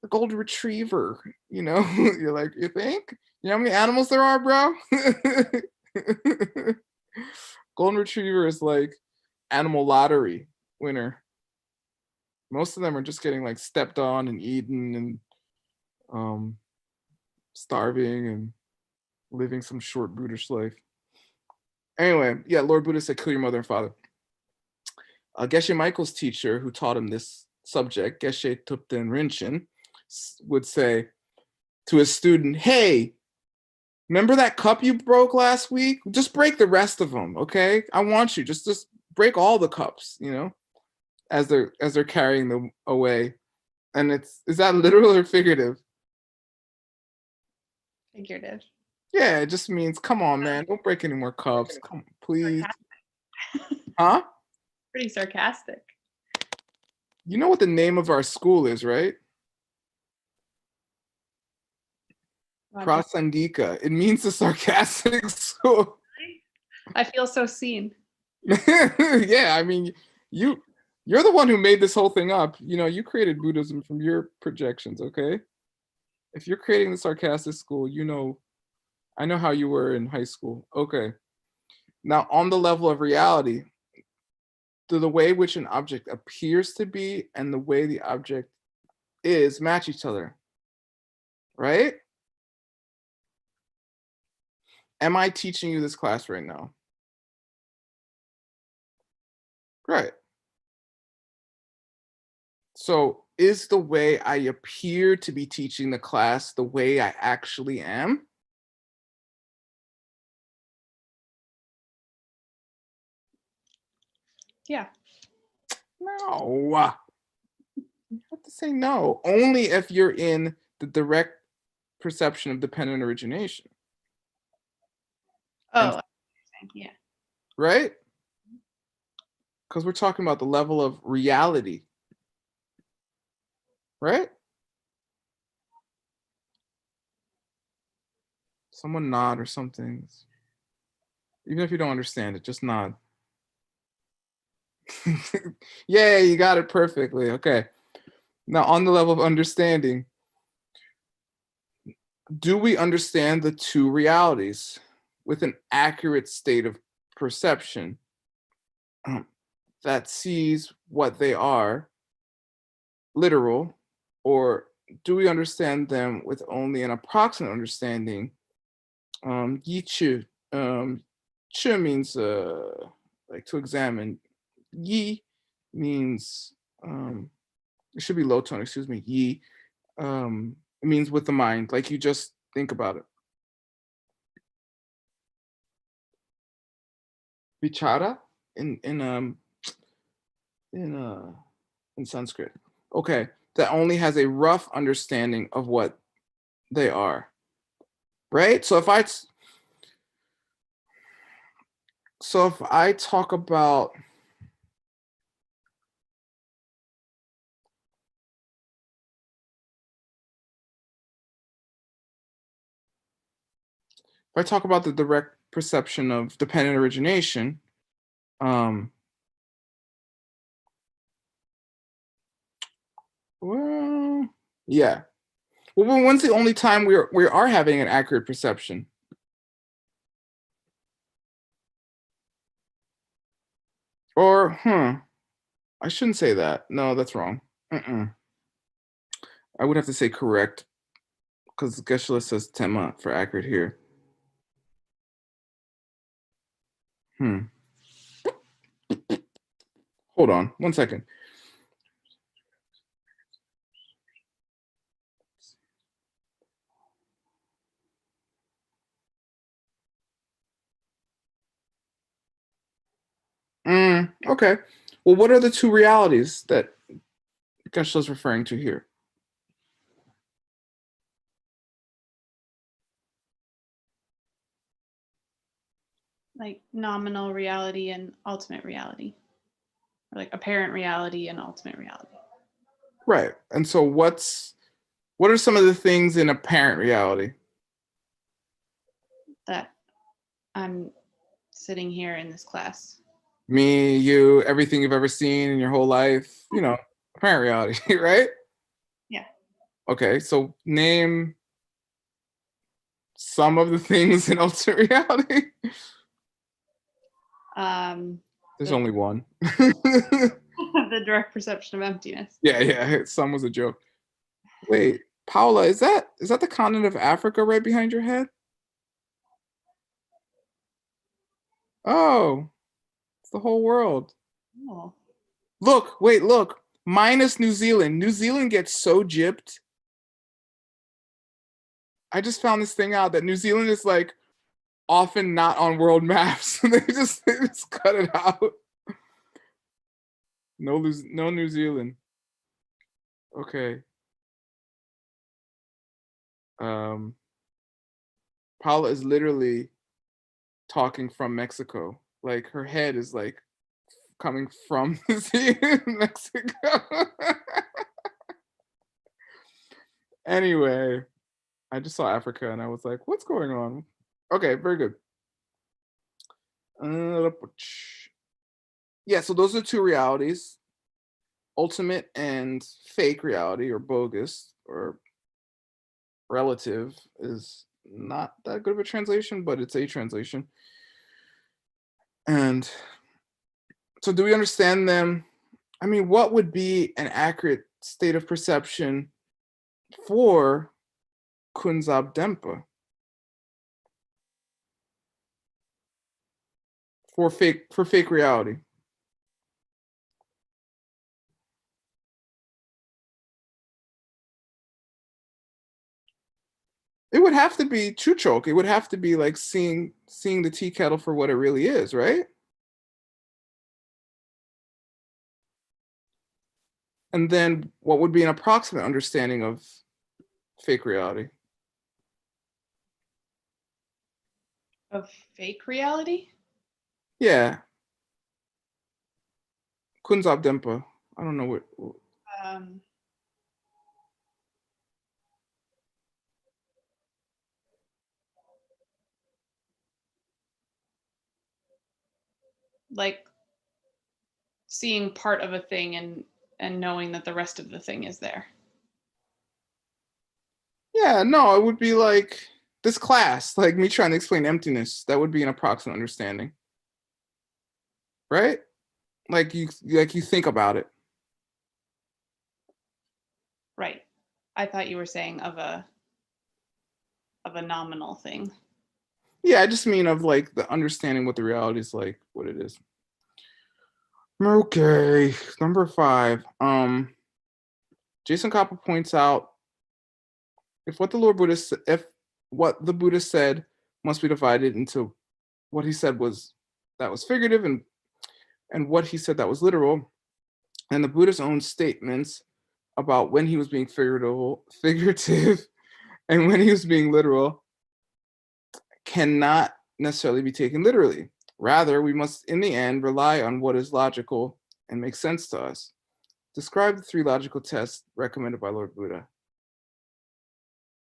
golden retriever. You're like, you think? You know how many animals there are, bro? Golden retriever is like animal lottery winner. Most of them are just getting like stepped on and eaten and starving and living some short brutish life. Anyway, yeah, Lord Buddha said, kill your mother and father. Geshe-Michael's teacher, who taught him this subject, Geshe Tupten Rinchen, would say to his student, hey, remember that cup you broke last week? Just break the rest of them, okay? I want you, just break all the cups, as they're carrying them away. And is that literal or figurative? Figurative. Yeah, it just means, come on, man, don't break any more cups. Come on, please. Huh? Pretty sarcastic. You know what the name of our school is, right? Prasangika. It means the sarcastic school. I feel so seen. Yeah, I mean, you're the one who made this whole thing up. You created Buddhism from your projections, okay? If you're creating the sarcastic school, I know how you were in high school. Okay. Now, on the level of reality, do the way which an object appears to be and the way the object is match each other? Right? Am I teaching you this class right now? Right. So is the way I appear to be teaching the class the way I actually am? Yeah. No. You have to say no. Only if you're in the direct perception of dependent origination. Oh, yeah. Right? Because we're talking about the level of reality. Right? Someone nod or something. Even if you don't understand it, just nod. Yeah, you got it perfectly. Okay. Now, on the level of understanding, do we understand the 2 realities with an accurate state of perception that sees what they are, literal, or do we understand them with only an approximate understanding? Yi chu. Chu means like to examine. Yi means it should be low tone, excuse me. Yi it means with the mind, like you just think about it. Vichara in Sanskrit. Okay, that only has a rough understanding of what they are, right? So if I talk about the direct perception of dependent origination, well, yeah. Well, when's the only time we are having an accurate perception? Or, I shouldn't say that. No, that's wrong. I would have to say correct, because Geshe-la says tema for accurate here. Hold on, 1 second. Okay. Well, what are the two realities that Geshe-la is referring to here? Like nominal reality and ultimate reality, or like apparent reality and ultimate reality. Right. And so what are some of the things in apparent reality? That I'm sitting here in this class. Me, you, everything you've ever seen in your whole life, apparent reality, right? Yeah. Okay, so name some of the things in ultimate reality. There's only one. The direct perception of emptiness. Yeah, some was a joke. Wait, Paula, is that the continent of Africa right behind your head? Oh, it's the whole world. Oh. Look, minus New Zealand. New Zealand gets so gypped. I just found this thing out that New Zealand is like often not on world maps. they just cut it out. No New Zealand. Okay. Paula is literally talking from Mexico. Like her head is like coming from Mexico. Anyway, I just saw Africa and I was like, what's going on? Okay, very good. Yeah, so those are two realities, ultimate and fake reality, or bogus, or relative is not that good of a translation, but it's a translation. And so do we understand them? I mean, what would be an accurate state of perception for Kunzab Dempa? For fake reality? It would have to be Chuchok. It would have to be like seeing the tea kettle for what it really is, right? And then what would be an approximate understanding of fake reality? Of fake reality? Yeah. Kunzab Dempa. I don't know what. Like seeing part of a thing and knowing that the rest of the thing is there. Yeah, no, it would be like this class, like me trying to explain emptiness. That would be an approximate understanding, right? Like you think about it. Right. I thought you were saying of a nominal thing. Yeah, I just mean of like the understanding what the reality is like, what it is. Okay, number 5. Jason Kappa points out if what the Buddha said must be divided into what he said was figurative and what he said that was literal, and the Buddha's own statements about when he was being figurative and when he was being literal cannot necessarily be taken literally. Rather, we must, in the end, rely on what is logical and makes sense to us. Describe the 3 logical tests recommended by Lord Buddha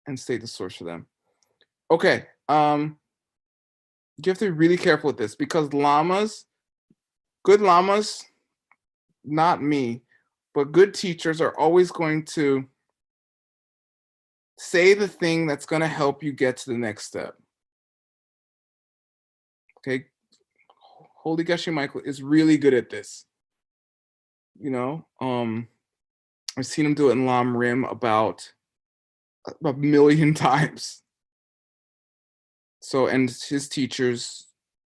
and state the source for them. Okay, you have to be really careful with this because good lamas, not me, but good teachers are always going to say the thing that's going to help you get to the next step. Okay, Holy Geshe Michael is really good at this. You know, I've seen him do it in Lam Rim about a million times. So, and his teacher's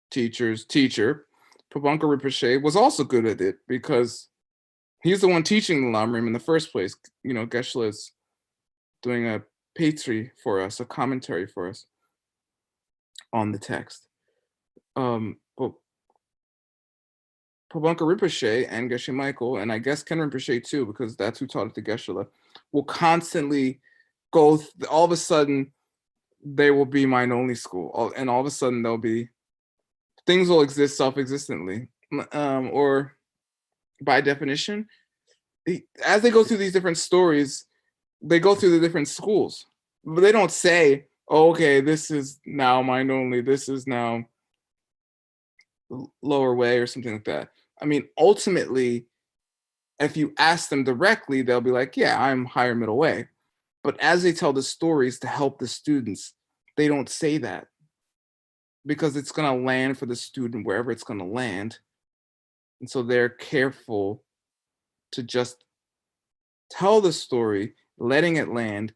teacher, Pabanka Rinpoche, was also good at it because he's the one teaching the Lam Rim in the first place. You know, Geshe is doing a patri for us, a commentary for us on the text. But Pabanka Rinpoche and Geshe Michael, and I guess Ken Rinpoche too, because that's who taught it to Geshe, will constantly go, all of a sudden, they will be mind only school. And all of a sudden, there'll be, things will exist self-existently. Or by definition, as they go through these different stories, they go through the different schools. But they don't say, oh, okay, this is now mind only, this is now lower way or something like that. I mean, ultimately, if you ask them directly, they'll be like, yeah, I'm higher middle way. But as they tell the stories to help the students, they don't say that because it's going to land for the student wherever it's going to land. And so they're careful to just tell the story, letting it land,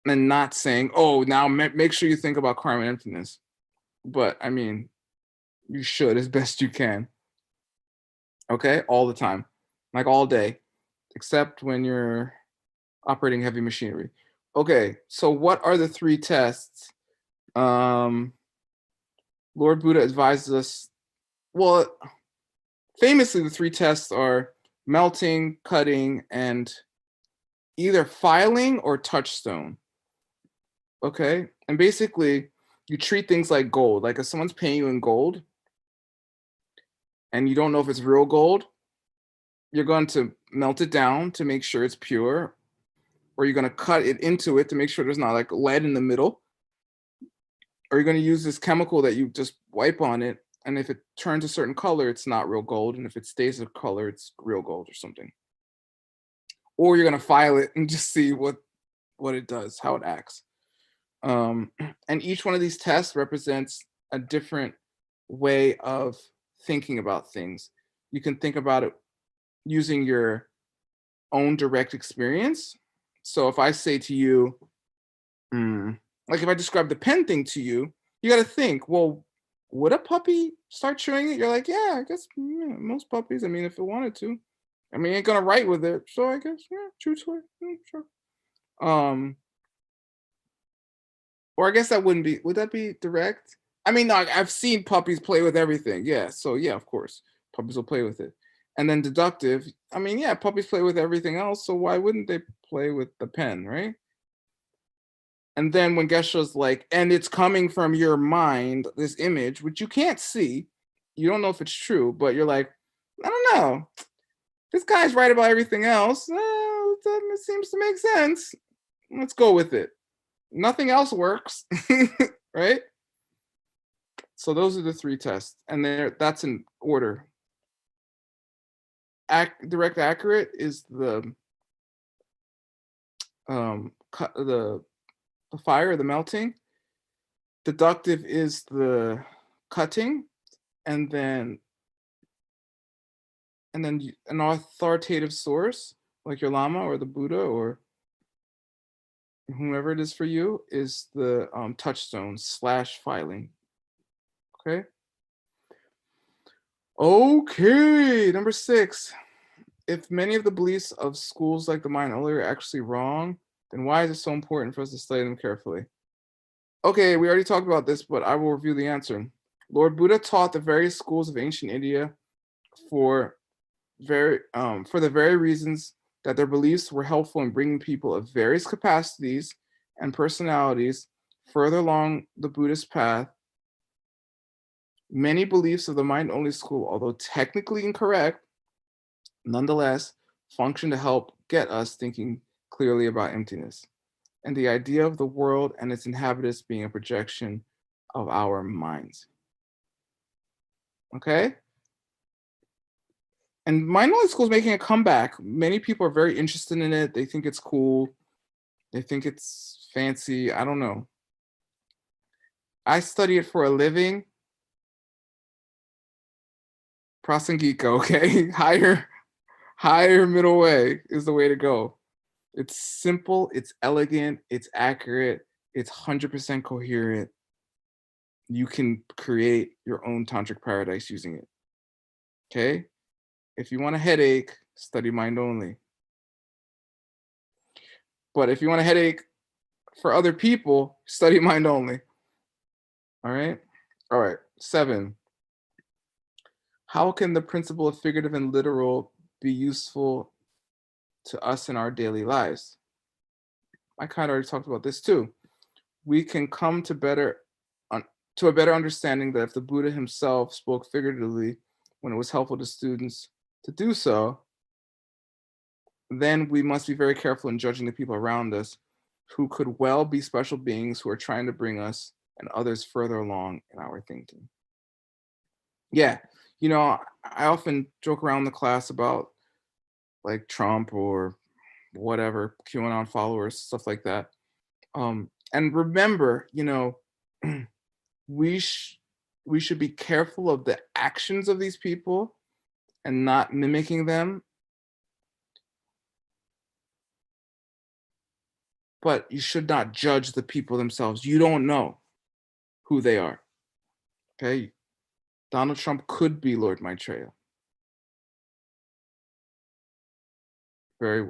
and not saying, oh, now make sure you think about karma and emptiness. But I mean, you should as best you can. Okay, all the time, like all day, except when you're operating heavy machinery. Okay, so what are the 3 tests? Lord Buddha advises us, well, famously the 3 tests are melting, cutting, and either filing or touchstone. Okay, and basically you treat things like gold. Like if someone's paying you in gold and you don't know if it's real gold, you're going to melt it down to make sure it's pure, or you're going to cut it into it to make sure there's not like lead in the middle, or you're going to use this chemical that you just wipe on it, and if it turns a certain color, it's not real gold, and if it stays a color, it's real gold or something. Or you're going to file it and just see what it does, how it acts. And each one of these tests represents a different way of thinking about things. You can think about it using your own direct experience. So if I say to you, like if I describe the pen thing to you, you got to think, well, would a puppy start chewing it? You're like, yeah, I guess most puppies, I mean, if it wanted to. I mean, it ain't going to write with it. So I guess, yeah, chew toy, sure. Or I guess that wouldn't be, would that be direct? I mean, no, I've seen puppies play with everything. Yeah, so yeah, of course, puppies will play with it. And then deductive, I mean, yeah, puppies play with everything else, so why wouldn't they play with the pen, right? And then when Geshe's like, and it's coming from your mind, this image, which you can't see, you don't know if it's true, but you're like, I don't know, this guy's right about everything else. It seems to make sense. Let's go with it. Nothing else works, right? So those are the 3 tests, and that's in order. Direct accurate is the fire, the melting. Deductive is the cutting, and then an authoritative source like your Lama or the Buddha or whomever it is for you is the touchstone / filing. Okay, number 6. If many of the beliefs of schools like the mind only are actually wrong, then why is it so important for us to study them carefully? Okay, we already talked about this, but I will review the answer. Lord Buddha taught the various schools of ancient India for the very reasons that their beliefs were helpful in bringing people of various capacities and personalities further along the Buddhist path. Many beliefs of the mind-only school, although technically incorrect, nonetheless function to help get us thinking clearly about emptiness and the idea of the world and its inhabitants being a projection of our minds. Okay? And mind-only school is making a comeback. Many people are very interested in it. They think it's cool. They think it's fancy. I don't know. I study it for a living. Prasangika, okay? Higher middle way is the way to go. It's simple, it's elegant, it's accurate, it's 100% coherent. You can create your own tantric paradise using it. Okay? If you want a headache, study mind only. But if you want a headache for other people, study mind only. All right? All right. 7. How can the principle of figurative and literal be useful to us in our daily lives? I kind of already talked about this too. We can come to a better understanding that if the Buddha himself spoke figuratively when it was helpful to students to do so, then we must be very careful in judging the people around us who could well be special beings who are trying to bring us and others further along in our thinking. Yeah, you know, I often joke around the class about like Trump or whatever, QAnon followers, stuff like that. And remember, you know, we should be careful of the actions of these people and not mimicking them. But you should not judge the people themselves. You don't know who they are. Okay? Donald Trump could be Lord Maitreya. Very.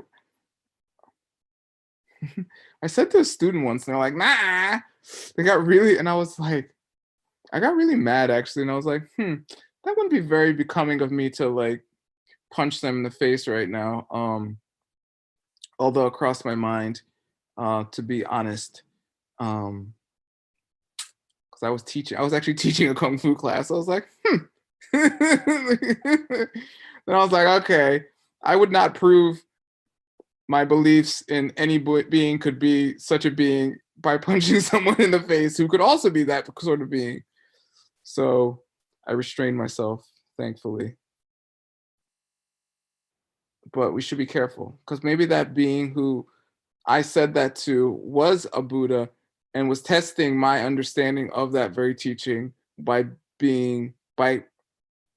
I said to a student once, and they're like, nah. They got really, and I was like, I got really mad actually, and I was like, that wouldn't be very becoming of me to like punch them in the face right now. Although it crossed my mind, to be honest, because I was actually teaching a kung fu class. I was like, Then I was like, okay, I would not prove my beliefs in any being could be such a being by punching someone in the face who could also be that sort of being. So I restrained myself, thankfully. But we should be careful because maybe that being who I said that to was a Buddha and was testing my understanding of that very teaching by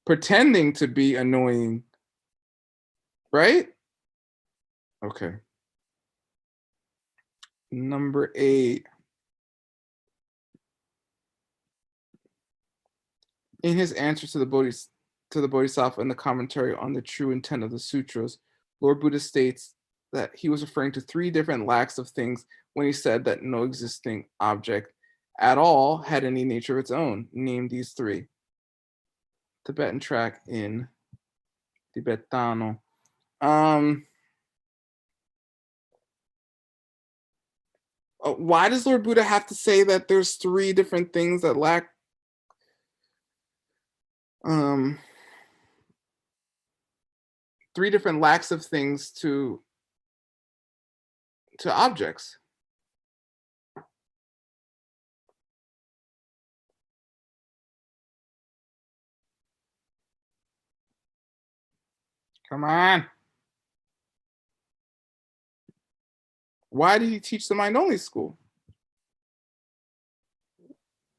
pretending to be annoying, right? Okay. Number 8. In his answer to the Bodhisattva and the commentary on the true intent of the sutras, Lord Buddha states that he was referring to 3 different lacks of things when he said that no existing object at all had any nature of its own. Name these 3. Tibetan track in Tibetano. Why does Lord Buddha have to say that there's 3 different things that lack 3 different lacks of things to objects? Come on. Why did he teach the mind-only school?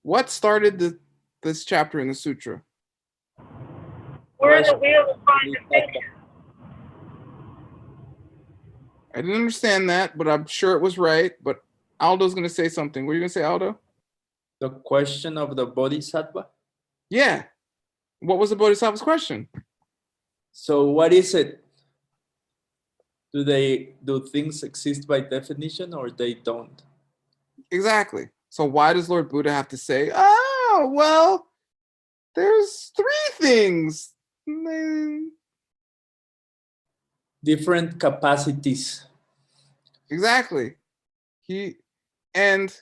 What started this chapter in the sutra? We're in the wheel of condemnation. I didn't understand that, but I'm sure it was right. But Aldo's going to say something. What are you going to say, Aldo? The question of the Bodhisattva? Yeah. What was the Bodhisattva's question? So what is it? Do things exist by definition or they don't? Exactly. So why does Lord Buddha have to say, oh, well, there's 3 things? Different capacities. Exactly. And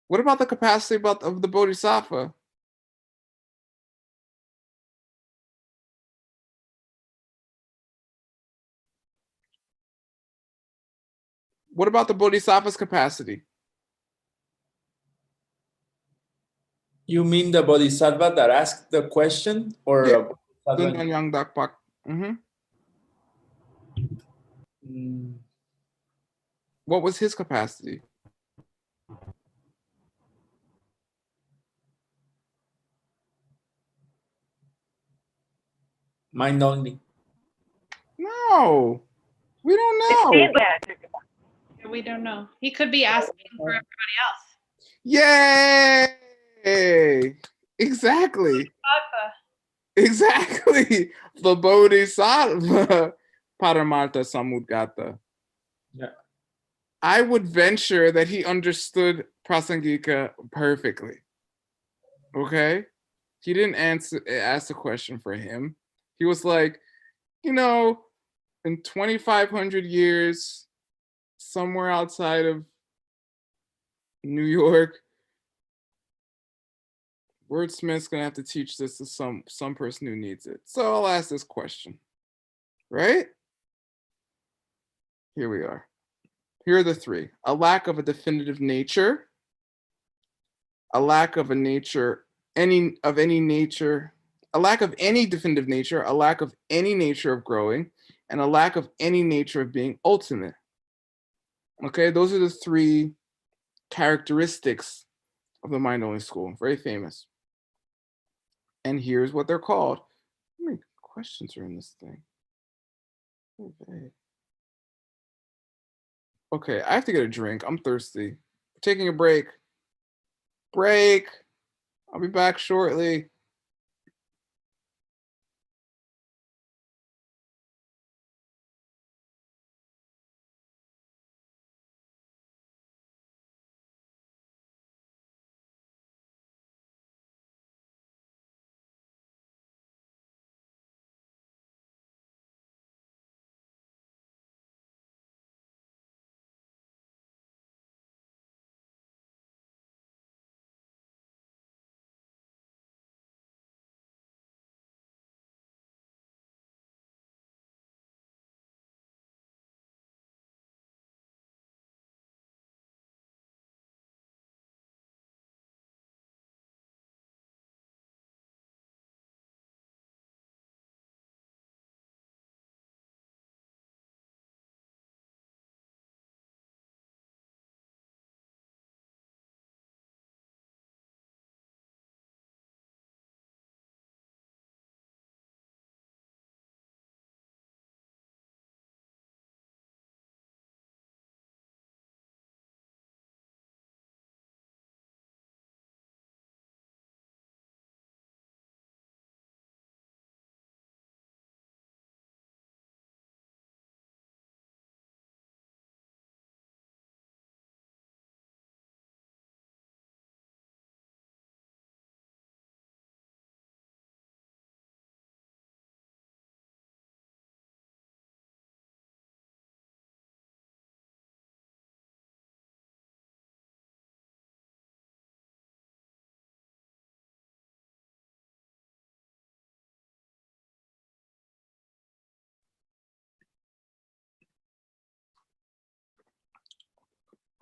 what about the capacity of the Bodhisattva? What about the Bodhisattva's capacity? You mean the Bodhisattva that asked the question, or Yeah. Bodhisattva? What was his capacity? Mind only. No, we don't know. We don't know. He could be asking for everybody else. Yay! Exactly. Bodhisattva. Exactly. The Bodhisattva. Paramartha Samudgata. Yeah. I would venture that he understood Prasangika perfectly. Okay? He didn't ask the question for him. He was like, in 2,500 years, somewhere outside of New York, Wordsmith's gonna have to teach this to some person who needs it. So I'll ask this question, right? Here we are. Here are the three: a lack of a definitive nature, a lack of a nature, any nature, a lack of any definitive nature, a lack of any nature of growing, and a lack of any nature of being ultimate. Okay, those are the three characteristics of the mind-only school. Very famous. And here's what they're called. How many questions are in this thing? Okay, I have to get a drink. I'm thirsty. Taking a break. Break. I'll be back shortly.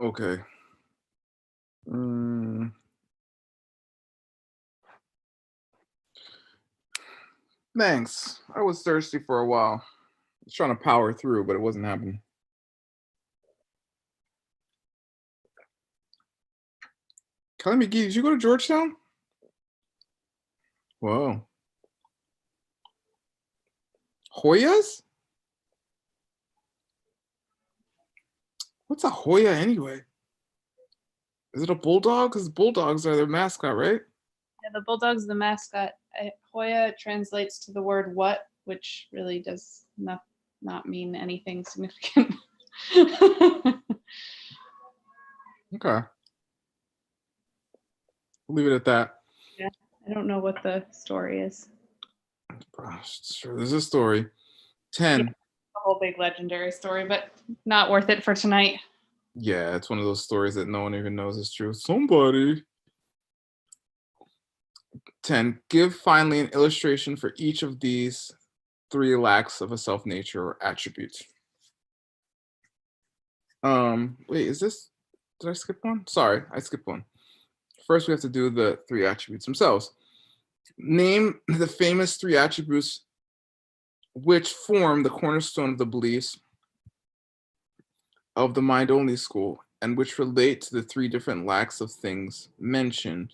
Okay. Thanks. I was thirsty for a while. I was trying to power through, but it wasn't happening. Kelly McGee, did you go to Georgetown? Whoa. Hoyas? What's a Hoya anyway? Is it a bulldog? Because bulldogs are their mascot, right? Yeah, the bulldog's the mascot. Hoya translates to the word what, which really does not mean anything significant. Okay. We'll leave it at that. Yeah, I don't know what the story is. Sure, there's a story. 10. whole big legendary story, but not worth it for tonight. Yeah, it's one of those stories that no one even knows is true. Somebody. 10. Give finally an illustration for each of these 3 lacks of a self nature or attributes. Wait, is this, did I skip one? Sorry, I skipped one. First, we have to do the 3 attributes themselves. Name the famous 3 attributes which form the cornerstone of the beliefs of the mind-only school and which relate to the 3 different lacks of things mentioned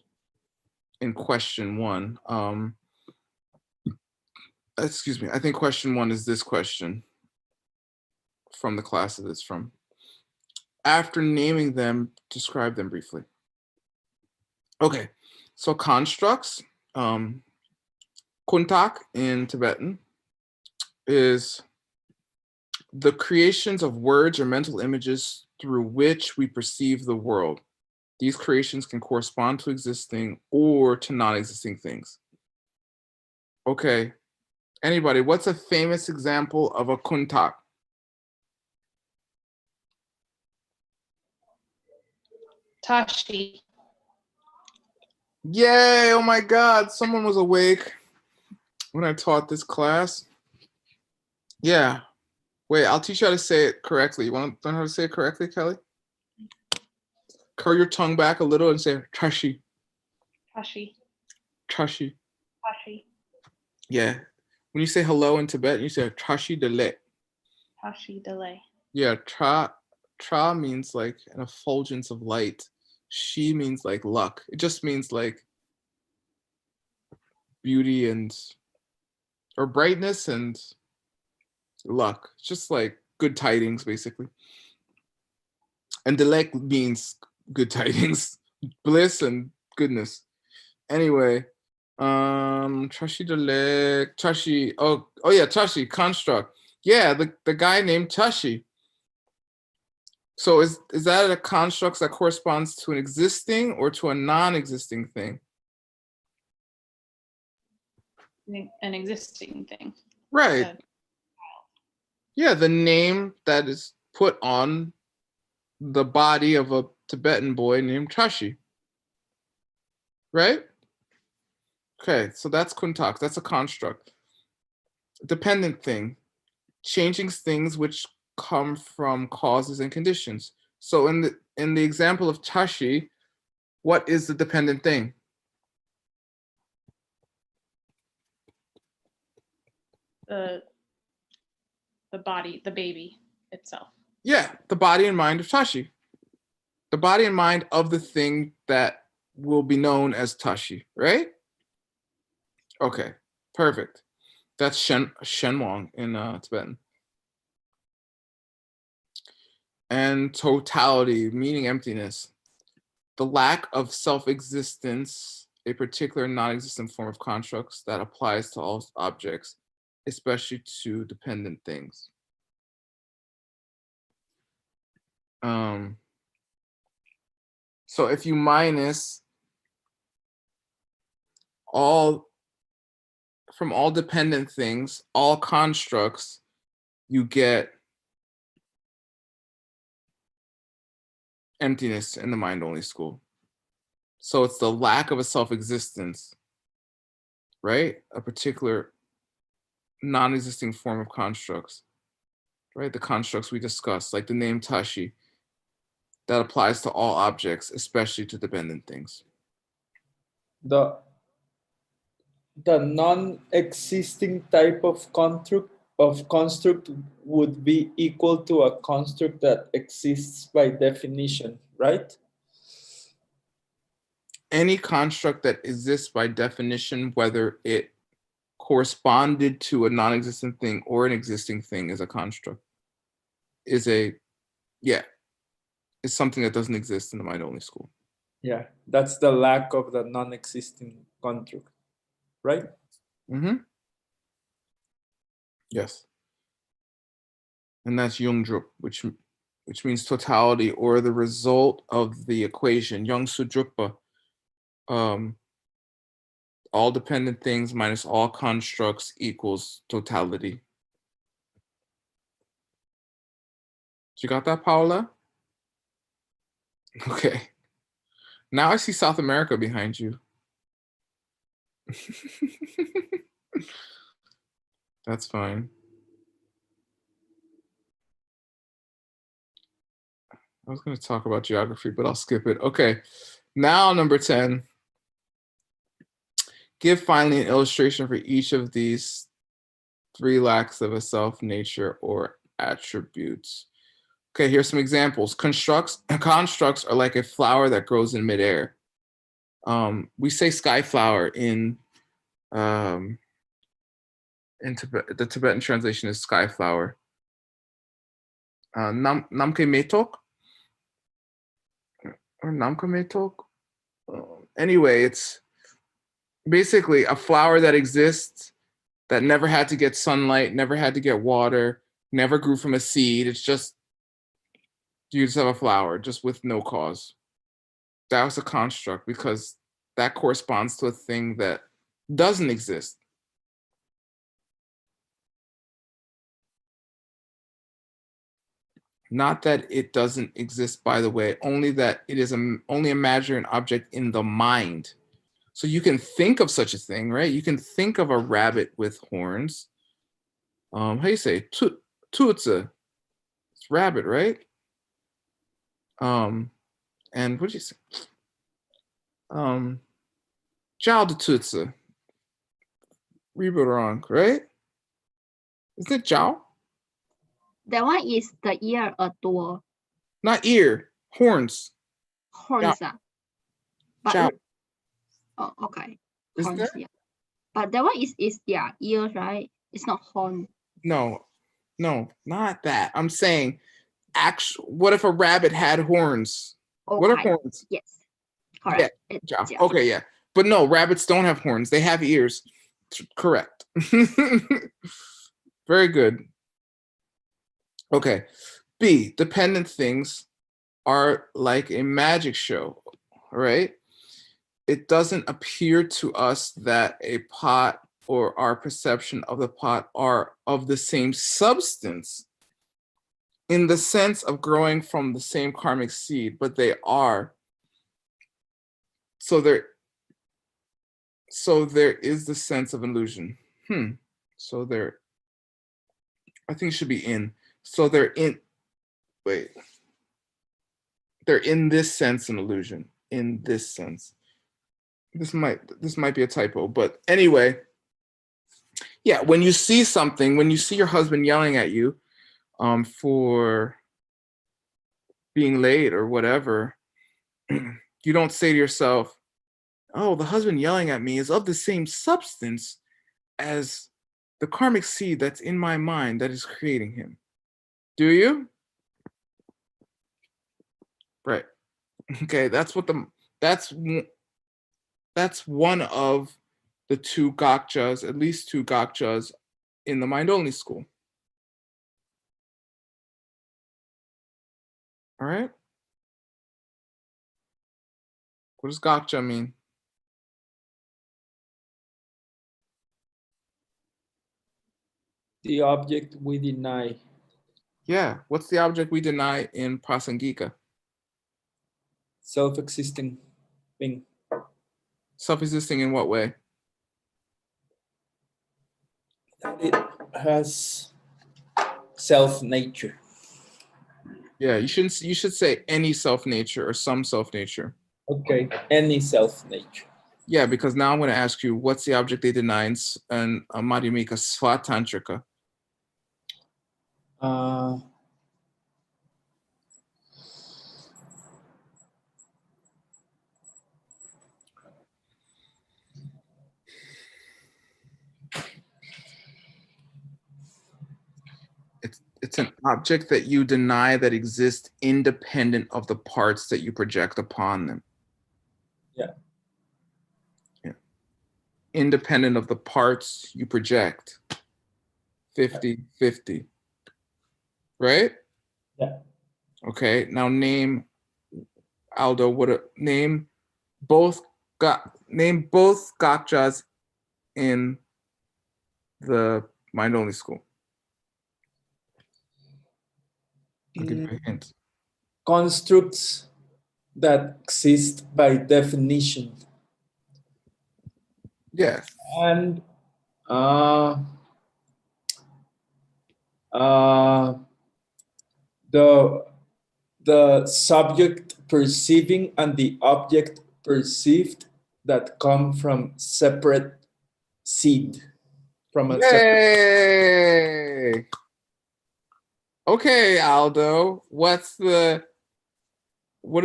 in question 1. Excuse me, I think question 1 is this question from the class that it's from. After naming them, describe them briefly. Okay, so constructs, kuntak in Tibetan, is the creations of words or mental images through which we perceive the world. These creations can correspond to existing or to non-existing things. Okay, anybody, what's a famous example of a kuntak? Tashi. Yay, oh my God, someone was awake when I taught this class. Yeah, wait, I'll teach you how to say it correctly. You want to learn how to say it correctly, Kelly? Curl your tongue back a little and say Tashi. Tashi. Tashi. Tashi. Yeah. When you say hello in Tibetan, you say Tashi dele. Tashi delay. Yeah, tra means like an effulgence of light. She means like luck. It just means like beauty and or brightness and luck. It's just like good tidings, basically. And delek means good tidings, bliss and goodness. Anyway, Tashi delek, Tashi. Oh yeah, Tashi construct. Yeah, the guy named Tashi. So is that a construct that corresponds to an existing or to a non-existing thing? An existing thing. Right. Yeah, the name that is put on the body of a Tibetan boy named Tashi. Right? Okay, so that's kuntak. That's a construct. Dependent thing. Changing things which come from causes and conditions. So in the example of Tashi, what is the dependent thing? The body, the baby itself. Yeah, the body and mind of Tashi. The body and mind of the thing that will be known as Tashi, right? Okay, perfect. That's Shenwang in Tibetan. And totality, meaning emptiness. The lack of self-existence, a particular non-existent form of constructs that applies to all objects, especially to dependent things. So if you minus from all dependent things, all constructs, you get emptiness in the mind-only school. So it's the lack of a self-existence, right? A particular non-existing form of constructs, right? The constructs we discussed, like the name Tashi, that applies to all objects, especially to dependent things. The non-existing type of construct would be equal to a construct that exists by definition, right? Any construct that exists by definition, whether it corresponded to a non-existent thing or an existing thing is a construct, is something that doesn't exist in the mind-only school. Yeah, that's the lack of the non-existing construct, right? Mm-hmm. Yes. And that's Jungdrup, which means totality or the result of the equation. Yongsudrupa, all dependent things minus all constructs equals totality. You got that, Paula? Okay. Now I see South America behind you. That's fine. I was going to talk about geography, but I'll skip it. Okay. Now, number 10. Give finally an illustration for each of these 3 lacks of a self, nature, or attributes. Okay, here's some examples. Constructs are like a flower that grows in midair. We say sky flower in Tibet. The Tibetan translation is sky flower. Namke metok or namke metok. Anyway, it's basically a flower that exists that never had to get sunlight, never had to get water, never grew from a seed. It's just you just have a flower just with no cause. That was a construct because that corresponds to a thing that doesn't exist. Not that it doesn't exist, by the way, only that it is only a imaginary object in the mind. So you can think of such a thing, right? You can think of a rabbit with horns. How do you say? Tutsa. It's rabbit, right? And what did you say? Jiao de Tutsa. Reboot wrong, right? Isn't it Jiao? That one is the ear or door. Not ear, horns. Horns. But Jiao. oh, okay. Is Horns, there? yeah. But that one is yeah, ears, right? It's not horn. No, not that. I'm saying, what if a rabbit had horns? Okay. What are horns? Yes. Correct. Yeah. Yeah. Okay, yeah. But no, rabbits don't have horns. They have ears. Correct. Very good. Okay. B, dependent things are like a magic show, right? It doesn't appear to us that a pot or our perception of the pot are of the same substance in the sense of growing from the same karmic seed, but they are. So there is the sense of illusion. So there, I think it should be in. So they're in, wait. They're in this sense an illusion, in this sense. This might be a typo, but anyway, yeah, when you see something, when you see your husband yelling at you for being late or whatever, you don't say to yourself, oh, the husband yelling at me is of the same substance as the karmic seed that's in my mind that is creating him. Do you? Right. Okay, that's one of the 2 gakchas, at least 2 gakchas in the mind-only school. All right? What does gakcha mean? The object we deny. Yeah, what's the object we deny in Prasangika? Self-existing thing. Self-existing in what way? That it has self-nature. Yeah, you should say any self-nature or some self-nature. Okay, any self-nature. Yeah, because now I'm going to ask you, what's the object they deny in Madhyamika Svatantrika? It's an object that you deny that exists independent of the parts that you project upon them. Yeah. Independent of the parts you project. 50-50. Right? Yeah. Okay, now name, Aldo, name both gakchas in the mind-only school. I'll give you a hint. Constructs that exist by definition. Yeah. And the subject perceiving and the object perceived that come from separate seed. From a separate. Yay! Okay, Aldo. What are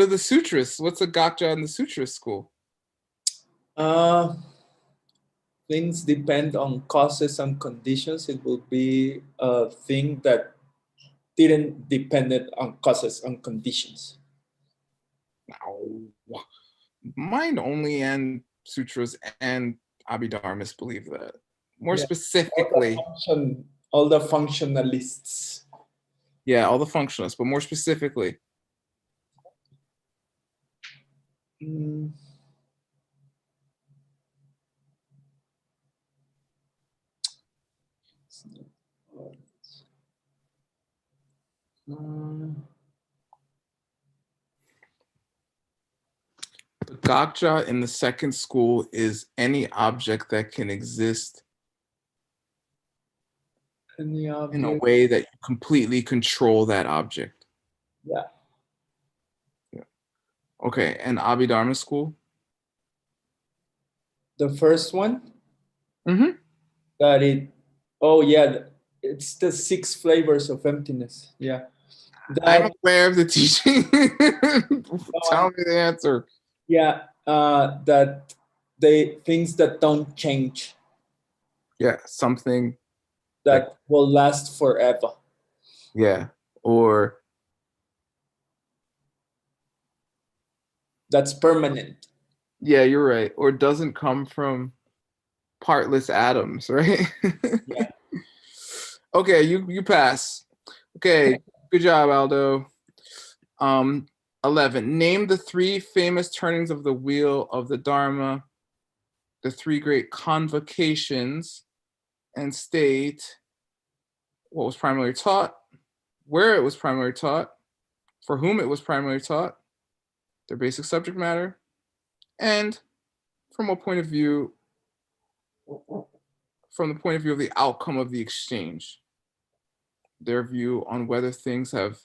the sutras? What's a gotcha in the sutra school? Things depend on causes and conditions. It will be a thing that didn't depend on causes and conditions. No. Mind only and sutras and Abhidharmas believe that. More specifically, all the functionalists. Yeah, all the functionalists, but more specifically. The gotcha in the second school is any object that can exist in a way that you completely control that object. Yeah. Okay, and Abhidharma school? The first one? Mm-hmm. It's the 6 flavors of emptiness. Yeah. I'm aware of the teaching. Tell me the answer. Yeah, that things that don't change. Yeah, something that will last forever. Yeah, or that's permanent. Yeah, you're right. Or doesn't come from partless atoms, right? Yeah. Okay, you pass. Okay, good job, Aldo. 11. Name the 3 famous turnings of the wheel of the Dharma, the 3 great convocations, and state what was primarily taught, where it was primarily taught, for whom it was primarily taught, their basic subject matter, and from what point of view, from the point of view of the outcome of the exchange, their view on whether things have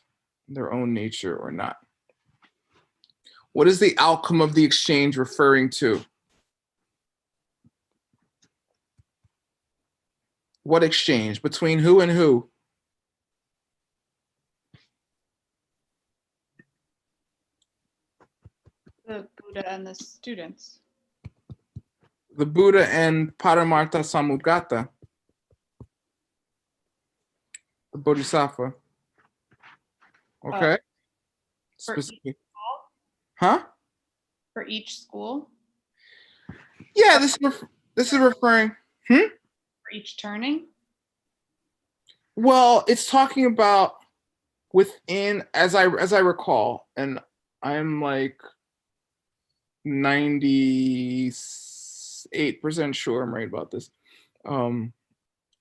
their own nature or not. What is the outcome of the exchange referring to? What exchange? Between who and who? The Buddha and the students. The Buddha and Paramartha Samudgata. The Bodhisattva. Okay. Specific. Huh? For each school? Yeah, this is referring. For each turning? Well, it's talking about within, as I recall, and I'm like 98% sure I'm right about this. I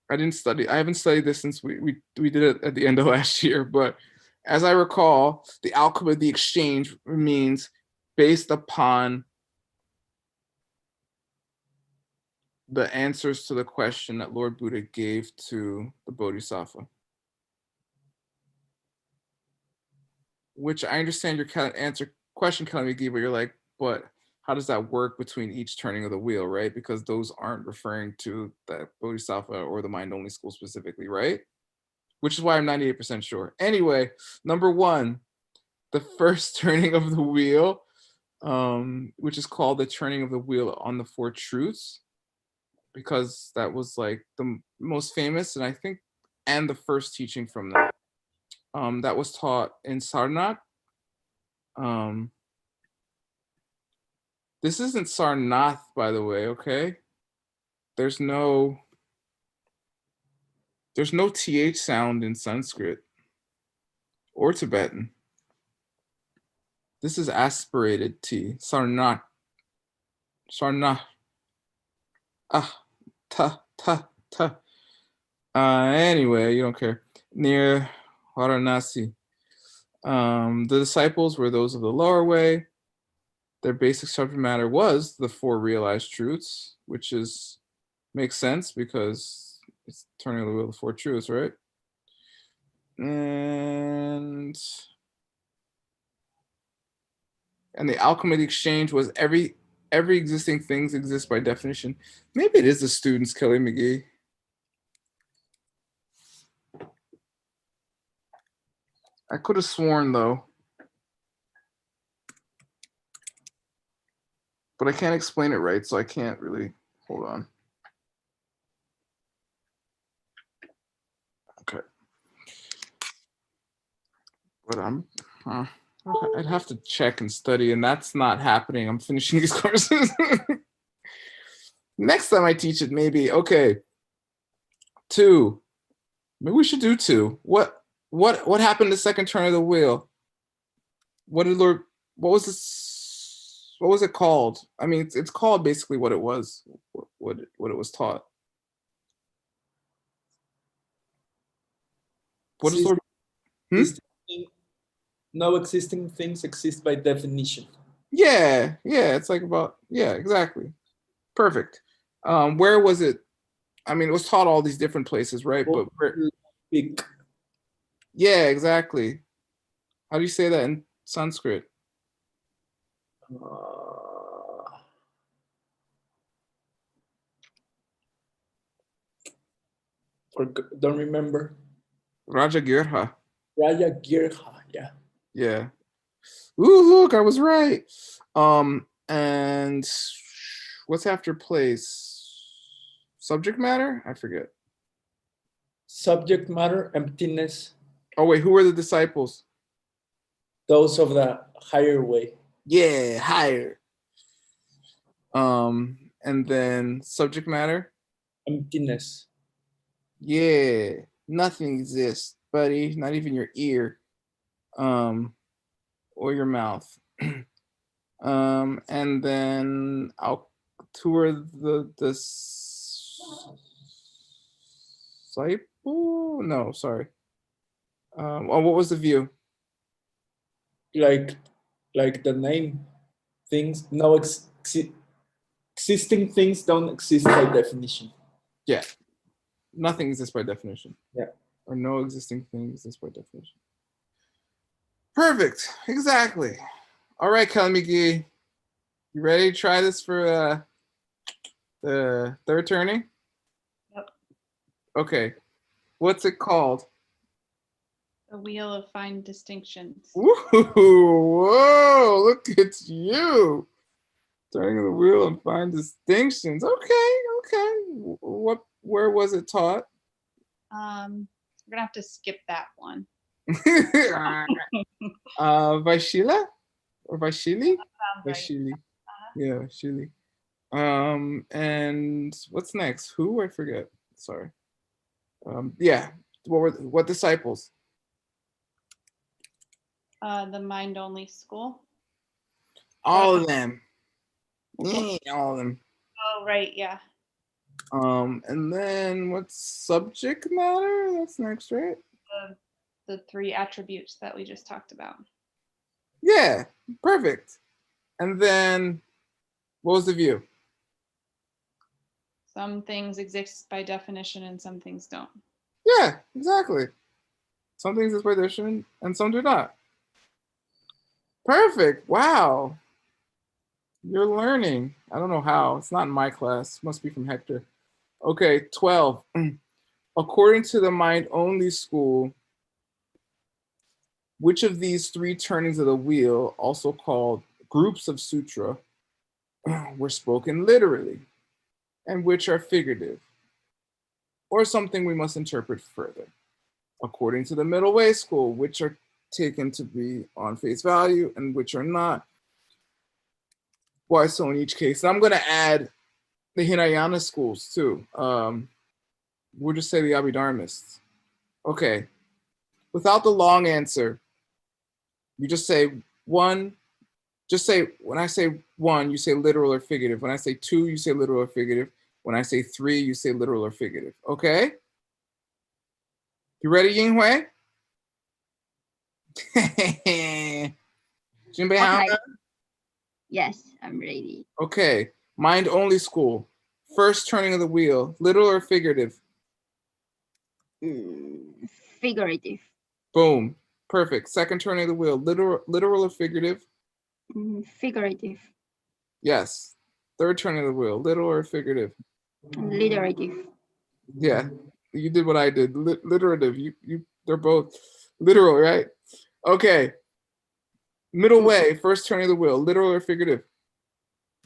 haven't studied this since we did it at the end of last year, but as I recall, the outcome of the exchange means based upon the answers to the question that Lord Buddha gave to the Bodhisattva. Which I understand your question, Kalamigi, but you're like, but how does that work between each turning of the wheel, right? Because those aren't referring to the Bodhisattva or the mind-only school specifically, right? Which is why I'm 98% sure. Anyway, number 1, the first turning of the wheel, which is called the turning of the wheel on the 4 truths, because that was like the most famous and the first teaching from that. That was taught in Sarnath. This isn't Sarnath, by the way, okay? There's no TH sound in Sanskrit or Tibetan. This is aspirated T. Sarnath. Sarnath. Ta. Anyway, you don't care. Near Varanasi. The disciples were those of the lower way. Their basic subject matter was the four realized truths, which makes sense because it's turning the wheel of the four truths, right? And the alchemy exchange was every existing things exist by definition. Maybe it is the students, Kelly McGee. I could have sworn though. But I can't explain it right, so I can't really, hold on. Okay. But I'd have to check and study, and that's not happening. I'm finishing these courses. Next time I teach it, maybe. Okay. 2. Maybe we should do 2. What happened the second turn of the wheel? What was it called? I mean, it's called basically what it was, what it was taught. What is Lord? No existing things exist by definition. Yeah, it's like about, yeah, exactly. Perfect. Where was it? I mean, it was taught all these different places, right? But where? Yeah, exactly. How do you say that in Sanskrit? Don't remember. Rajagirha. Rajagirha, yeah. Yeah. Ooh, look, I was right. And what's after place? Subject matter? I forget. Subject matter, emptiness. Oh wait, who were the disciples? Those of the higher way. Yeah, higher. And then subject matter? Emptiness. Yeah, nothing exists, buddy. Not even your ear. Or your mouth. And then I'll tour the disciple. No, sorry. What was the view? Like the name, things. No existing things don't exist by definition. Yeah, nothing exists by definition. Yeah, or no existing thing exists by definition. Perfect. Exactly. All right, Kelly McGee. You ready to try this for the third turning? Yep. Okay. What's it called? The wheel of fine distinctions. Whoa, look at you. Turning the wheel and find distinctions. Okay. Where was it taught? We're gonna have to skip that one. Vaishila? Or Vaishili? Sounds right. Vaishili. Yeah, Vaishili. And what's next? Who? I forget. Sorry. Yeah. What disciples? The mind only school. All of them. Yeah, all of them. Oh, right, yeah. And then what's subject matter? That's next, right? The 3 attributes that we just talked about. Yeah, perfect. And then what was the view? Some things exist by definition and some things don't. Yeah, exactly. Some things exist by definition and some do not. Perfect. Wow. You're learning. I don't know how. It's not in my class. It must be from Hector. Okay, 12. According to the mind-only school, which of these 3 turnings of the wheel, also called groups of sutra, were spoken literally, and which are figurative, or something we must interpret further? According to the middle way school, which are taken to be on face value and which are not? Why so in each case? And I'm going to add the Hinayana schools too. We'll just say the Abhidharmists. Okay. Without the long answer, you just say 1. Just say, when I say 1, you say literal or figurative. When I say 2, you say literal or figurative. When I say 3, you say literal or figurative. Okay? You ready, Yinghui? Jinbei, how? Okay. Yes, I'm ready. Okay. Mind only school. First turning of the wheel. Literal or figurative? Figurative. Boom. Perfect. Second turning of the wheel. Literal or figurative? Figurative. Yes. Third turning of the wheel. Literal or figurative? Literative. Yeah. You did what I did. Literative. They're both literal, right? Okay. Middle way. First turning of the wheel. Literal or figurative?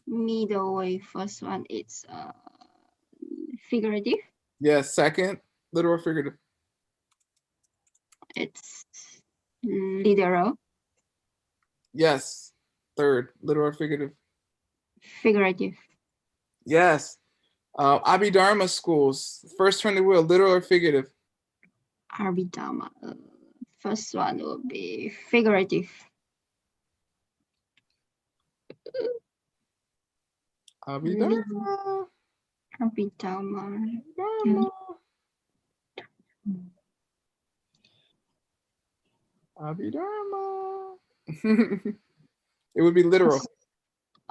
Middle way. First one, it's figurative. Yes. Second. Literal or figurative? It's literal. Yes. Third. Literal or figurative? Figurative. Yes. Abhidharma schools. First turning of the wheel. Literal or figurative? Abhidharma. First one will be figurative. Abhidharma. Abhidharma. Abhidharma. It would be literal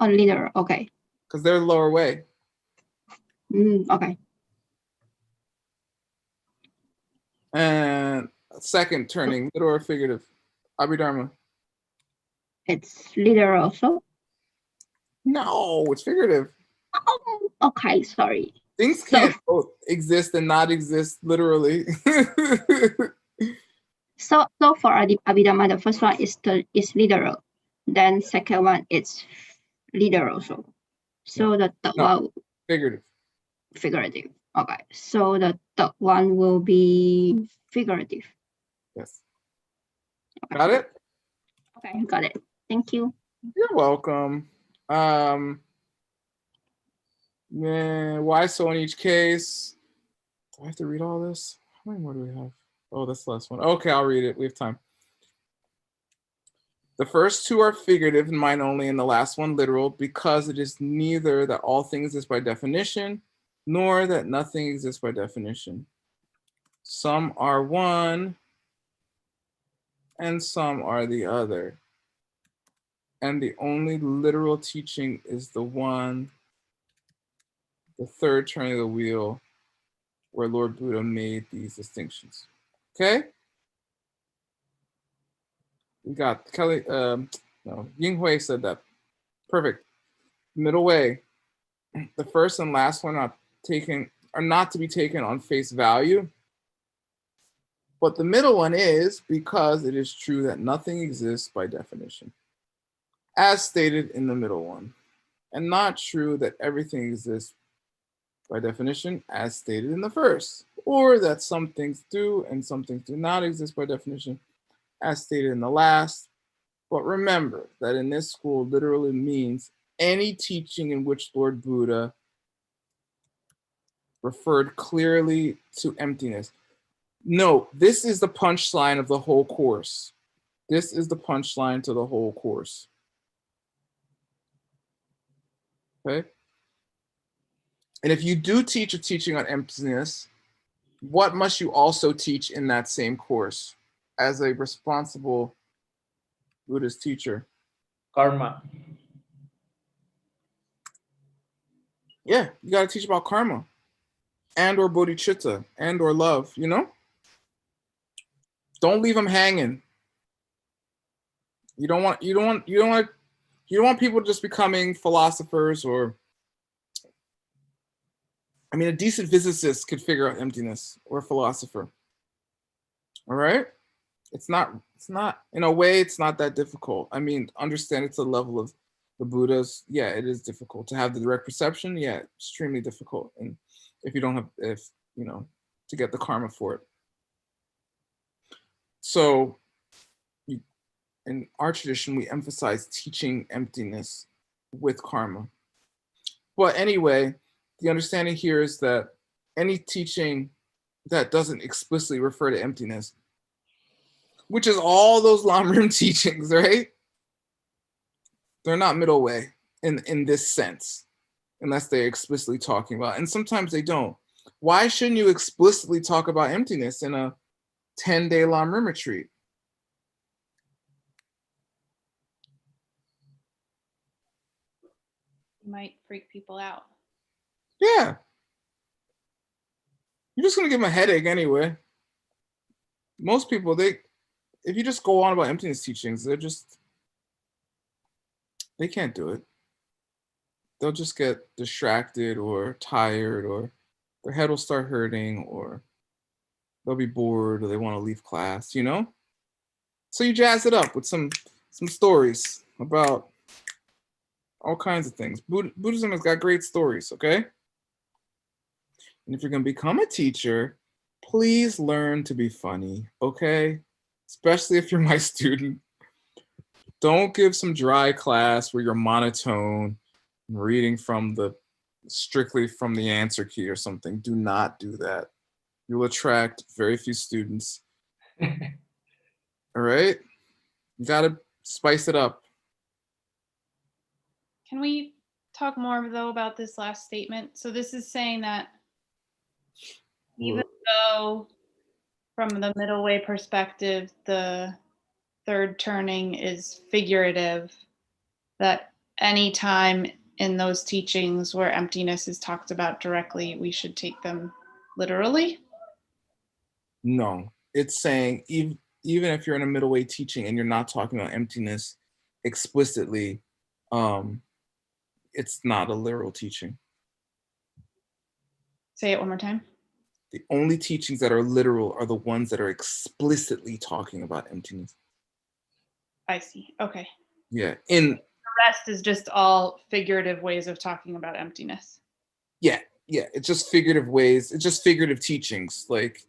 Oh, literal. Okay. because they're lower way. Okay. And second turning, literal or figurative? Abhidharma. It's literal also. No, it's figurative. Oh, okay, sorry. Things can't both exist and not exist literally. So for Abhidharma, the first one is literal. Then second one it's literal also. So the third one Figurative. figurative. Okay. So the third one will be figurative. Yes. Okay. Got it? Okay, got it. Thank you. You're welcome. Yeah, why so in each case? Do I have to read all this? How many more do we have? Oh, that's the last one. Okay, I'll read it. We have time. The first two are figurative and mind only, and the last one literal, because it is neither that all things exist by definition, nor that nothing exists by definition. Some are one, and some are the other. And the only literal teaching is the one, the third turning of the wheel, where Lord Buddha made these distinctions. Okay? We got Kelly, Ying Hui said that. Perfect. Middle way. The first and last one are not to be taken on face value. But the middle one is because it is true that nothing exists by definition, as stated in the middle one, and not true that everything exists by definition, as stated in the first, or that some things do and some things do not exist by definition, as stated in the last. But remember that in this school literally means any teaching in which Lord Buddha referred clearly to emptiness. No, this is the punchline of the whole course. This is the punchline to the whole course. Okay? And if you do teach a teaching on emptiness, what must you also teach in that same course as a responsible Buddhist teacher? Karma. Yeah, you got to teach about karma and or bodhicitta and or love, you know? Don't leave them hanging. You don't want people just becoming philosophers or, I mean, a decent physicist could figure out emptiness, or a philosopher. All right? It's not, in a way, it's not that difficult. I mean, understand it's a level of the Buddhas. Yeah, it is difficult to have the direct perception. Yeah, extremely difficult. And if you don't have, to get the karma for it. So in our tradition, we emphasize teaching emptiness with karma. But anyway, the understanding here is that any teaching that doesn't explicitly refer to emptiness, which is all those Lamrim teachings, right? They're not middle way in this sense, unless they're explicitly talking about, and sometimes they don't. Why shouldn't you explicitly talk about emptiness in a 10-day Lamrim retreat? You might freak people out. Yeah. You're just gonna give them a headache anyway. Most people, if you just go on about emptiness teachings, they can't do it. They'll just get distracted or tired, or their head will start hurting, or they'll be bored, or they want to leave class, you know? So you jazz it up with some stories about all kinds of things. Buddhism has got great stories, okay? And if you're going to become a teacher, please learn to be funny, okay? Especially if you're my student. Don't give some dry class where you're monotone, reading strictly from the answer key or something. Do not do that. You'll attract very few students. All right? You got to spice it up. Can we talk more, though, about this last statement? So this is saying that even though from the middle way perspective, the third turning is figurative, that any time in those teachings where emptiness is talked about directly, we should take them literally? No, it's saying even if you're in a middle way teaching and you're not talking about emptiness explicitly, it's not a literal teaching. Say it one more time. The only teachings that are literal are the ones that are explicitly talking about emptiness. I see. Okay. Yeah. The rest is just all figurative ways of talking about emptiness. Yeah. It's just figurative ways. It's just figurative teachings, like,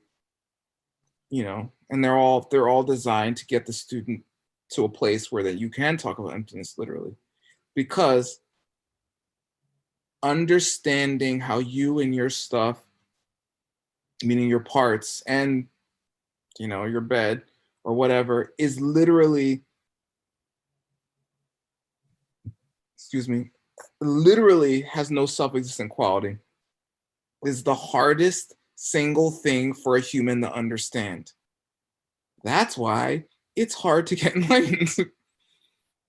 you know, and they're all designed to get the student to a place where that you can talk about emptiness literally, because understanding how you and your stuff, meaning your parts and, you know, your bed or whatever, is literally, literally has no self-existent quality, is the hardest single thing for a human to understand. That's why it's hard to get enlightened.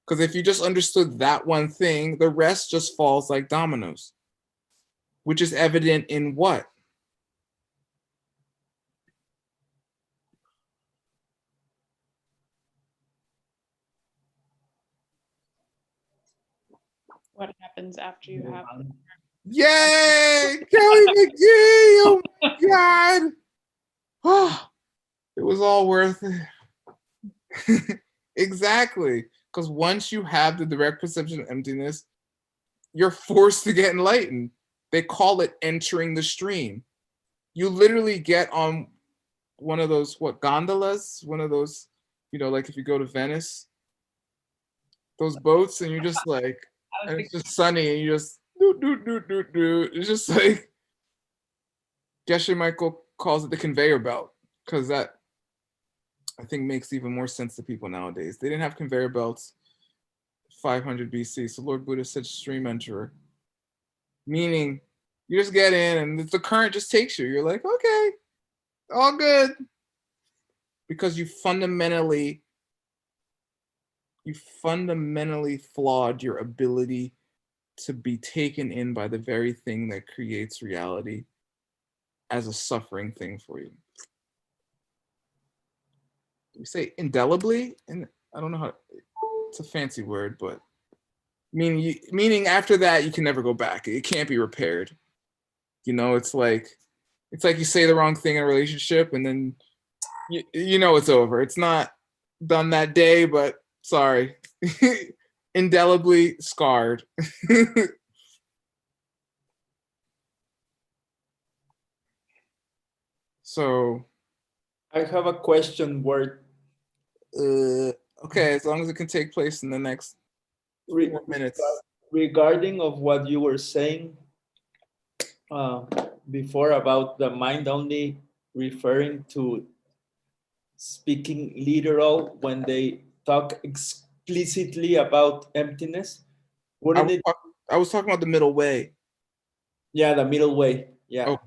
Because if you just understood that one thing, the rest just falls like dominoes, which is evident in what? What happens after you have Yay! Kelly McGee! Oh my God! Oh, it was all worth it. Exactly. Because once you have the direct perception of emptiness, you're forced to get enlightened. They call it entering the stream. You literally get on one of those, gondolas? One of those, you know, like if you go to Venice, those boats, and you're just like, and it's just sunny, and you just, do. It's just like, Geshe Michael calls it the conveyor belt, because that, I think, makes even more sense to people nowadays. They didn't have conveyor belts 500 BC, so Lord Buddha said stream enterer, meaning you just get in and the current just takes you. You're like, okay, all good, because you fundamentally flawed your ability to be taken in by the very thing that creates reality as a suffering thing for you. We say indelibly, and I don't know how, it's a fancy word, but meaning after that you can never go back. It can't be repaired. You know, it's like you say the wrong thing in a relationship and then you know it's over. It's not done that day, but sorry. Indelibly scarred. So I have a question word. Okay, as long as it can take place in the next 4 minutes. Regarding of what you were saying before about the mind only referring to speaking literal when they talk explicitly about emptiness, I was talking about the middle way. Yeah, the middle way. Yeah. Oh.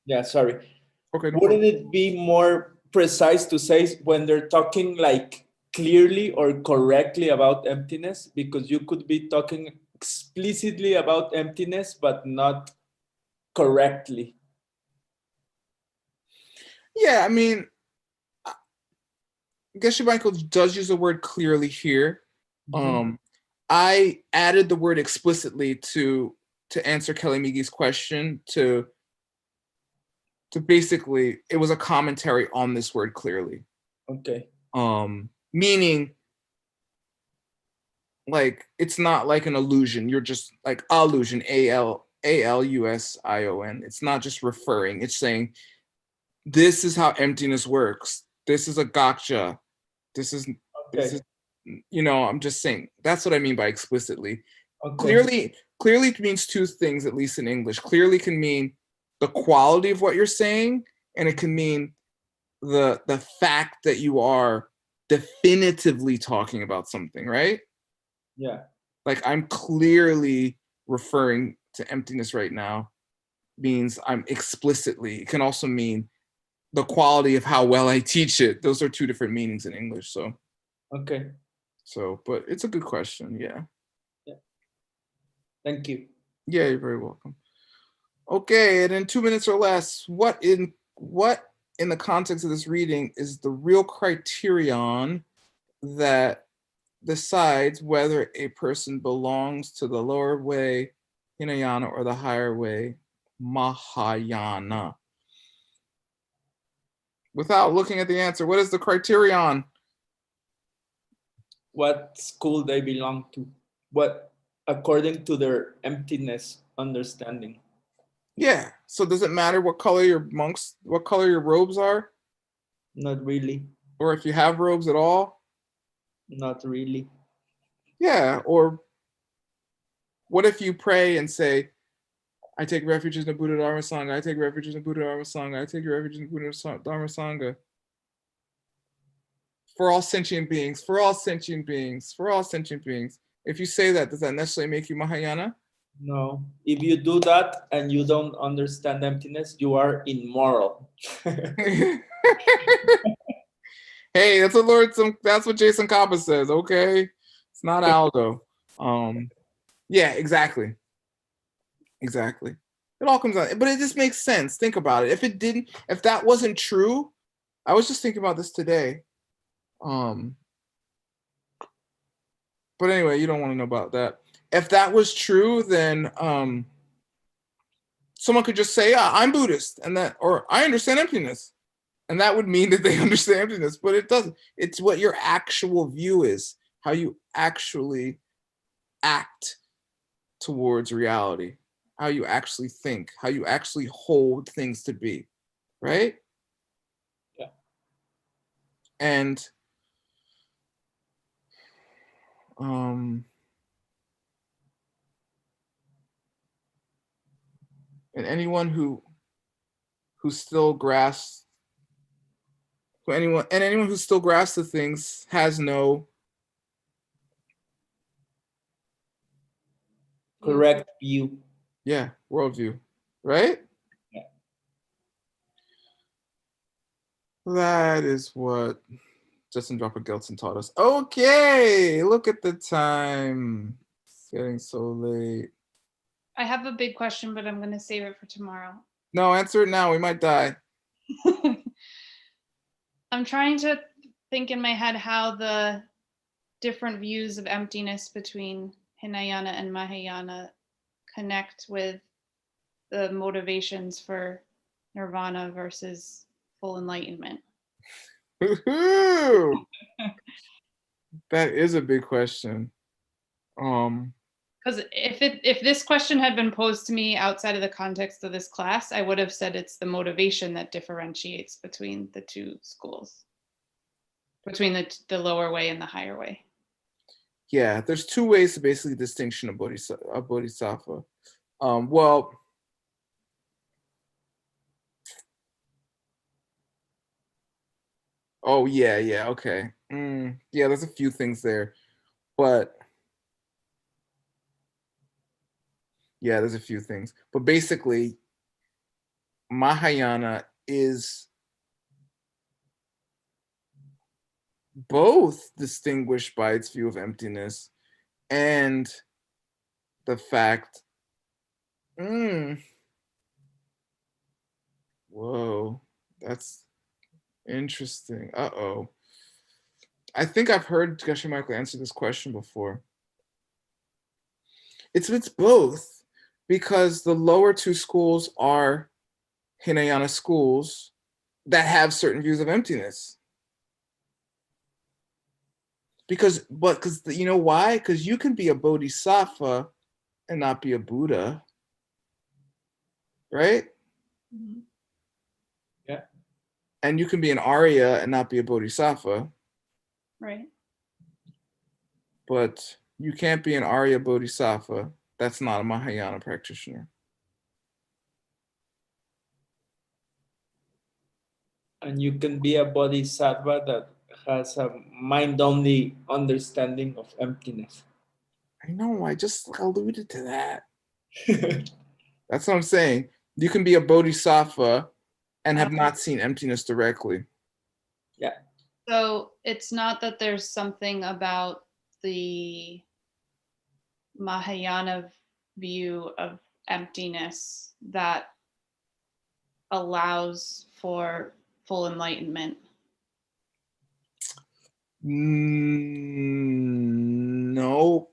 Yeah, sorry. Okay. Wouldn't it be more precise to say when they're talking like clearly or correctly about emptiness? Because you could be talking explicitly about emptiness, but not correctly. Yeah, I mean, Geshe Michael does use the word clearly here. I added the word explicitly to answer Kelly Migi's question to basically, it was a commentary on this word clearly. Okay. Meaning, like, it's not like an illusion. You're just like allusion, ALUSION. It's not just referring. It's saying, this is how emptiness works. This is a gotcha. This is, you know, I'm just saying, that's what I mean by explicitly. Okay. Clearly means two things, at least in English. Clearly can mean the quality of what you're saying, and it can mean the fact that you are definitively talking about something, right? Yeah. Like, I'm clearly referring to emptiness right now means I'm explicitly. It can also mean the quality of how well I teach it. Those are two different meanings in English. So, okay. So, but it's a good question. Yeah. Yeah. Thank you. Yeah, you're very welcome. Okay, and in 2 minutes or less, what in the context of this reading is the real criterion that decides whether a person belongs to the lower way, Hinayana, or the higher way, Mahayana? Without looking at the answer, what is the criterion? What school they belong to? What, according to their emptiness understanding? Yeah. So does it matter what color your robes are? Not really. Or if you have robes at all? Not really. Yeah. Or what if you pray and say, I take refuge in the Buddha Dharma Sangha, I take refuge in the Buddha Dharma Sangha, I take refuge in the Buddha Dharma Sangha. For all sentient beings, for all sentient beings, for all sentient beings. If you say that, does that necessarily make you Mahayana? No. If you do that and you don't understand emptiness, you are immoral. Hey, that's what Jason Kappa says, okay? It's not Aldo. Yeah, exactly. Exactly. It all comes out, but it just makes sense. Think about it. If that wasn't true, I was just thinking about this today. But anyway, you don't want to know about that. If that was true, then someone could just say, yeah, I'm Buddhist, or I understand emptiness. And that would mean that they understand emptiness, but it doesn't. It's what your actual view is, how you actually act towards reality, how you actually think, how you actually hold things to be, right? Yeah. And anyone who still grasps anyone who still grasps the things has no correct view. Yeah, worldview, right? Yeah. That is what Justin Dropper Gelson taught us. Okay, look at the time. It's getting so late. I have a big question, but I'm going to save it for tomorrow. No, answer it now. We might die. I'm trying to think in my head how the different views of emptiness between Hinayana and Mahayana connect with the motivations for nirvana versus full enlightenment. That is a big question. Because if this question had been posed to me outside of the context of this class, I would have said it's the motivation that differentiates between the two schools, between the lower way and the higher way. Yeah, there's two ways to basically distinction of bodhisattva. Well, oh yeah, okay. Yeah, there's a few things there, but yeah, there's a few things. But basically, Mahayana is both distinguished by its view of emptiness and the fact, whoa, that's interesting. Uh-oh. I think I've heard Geshe Michael answer this question before. It's both, because the lower two schools are Hinayana schools that have certain views of emptiness. Because you know why? Because you can be a bodhisattva and not be a Buddha, right? Mhm. Yeah. And you can be an Arya and not be a bodhisattva, Right. but you can't be an Arya bodhisattva. That's not a Mahayana practitioner. And you can be a bodhisattva that has a mind-only understanding of emptiness. I know, I just alluded to that. That's what I'm saying. You can be a bodhisattva and have not seen emptiness directly. Yeah. So it's not that there's something about the Mahayana view of emptiness that allows for full enlightenment. No.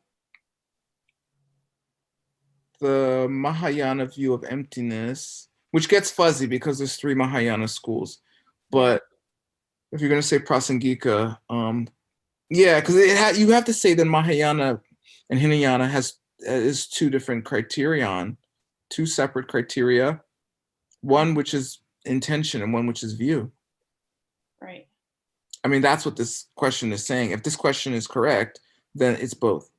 The Mahayana view of emptiness, which gets fuzzy because there's 3 Mahayana schools, but if you're going to say Prasangika, yeah, because you have to say that Mahayana and Hinayana is 2 different criterion, 2 separate criteria, one which is intention and one which is view. Right. I mean, that's what this question is saying. If this question is correct, then it's both.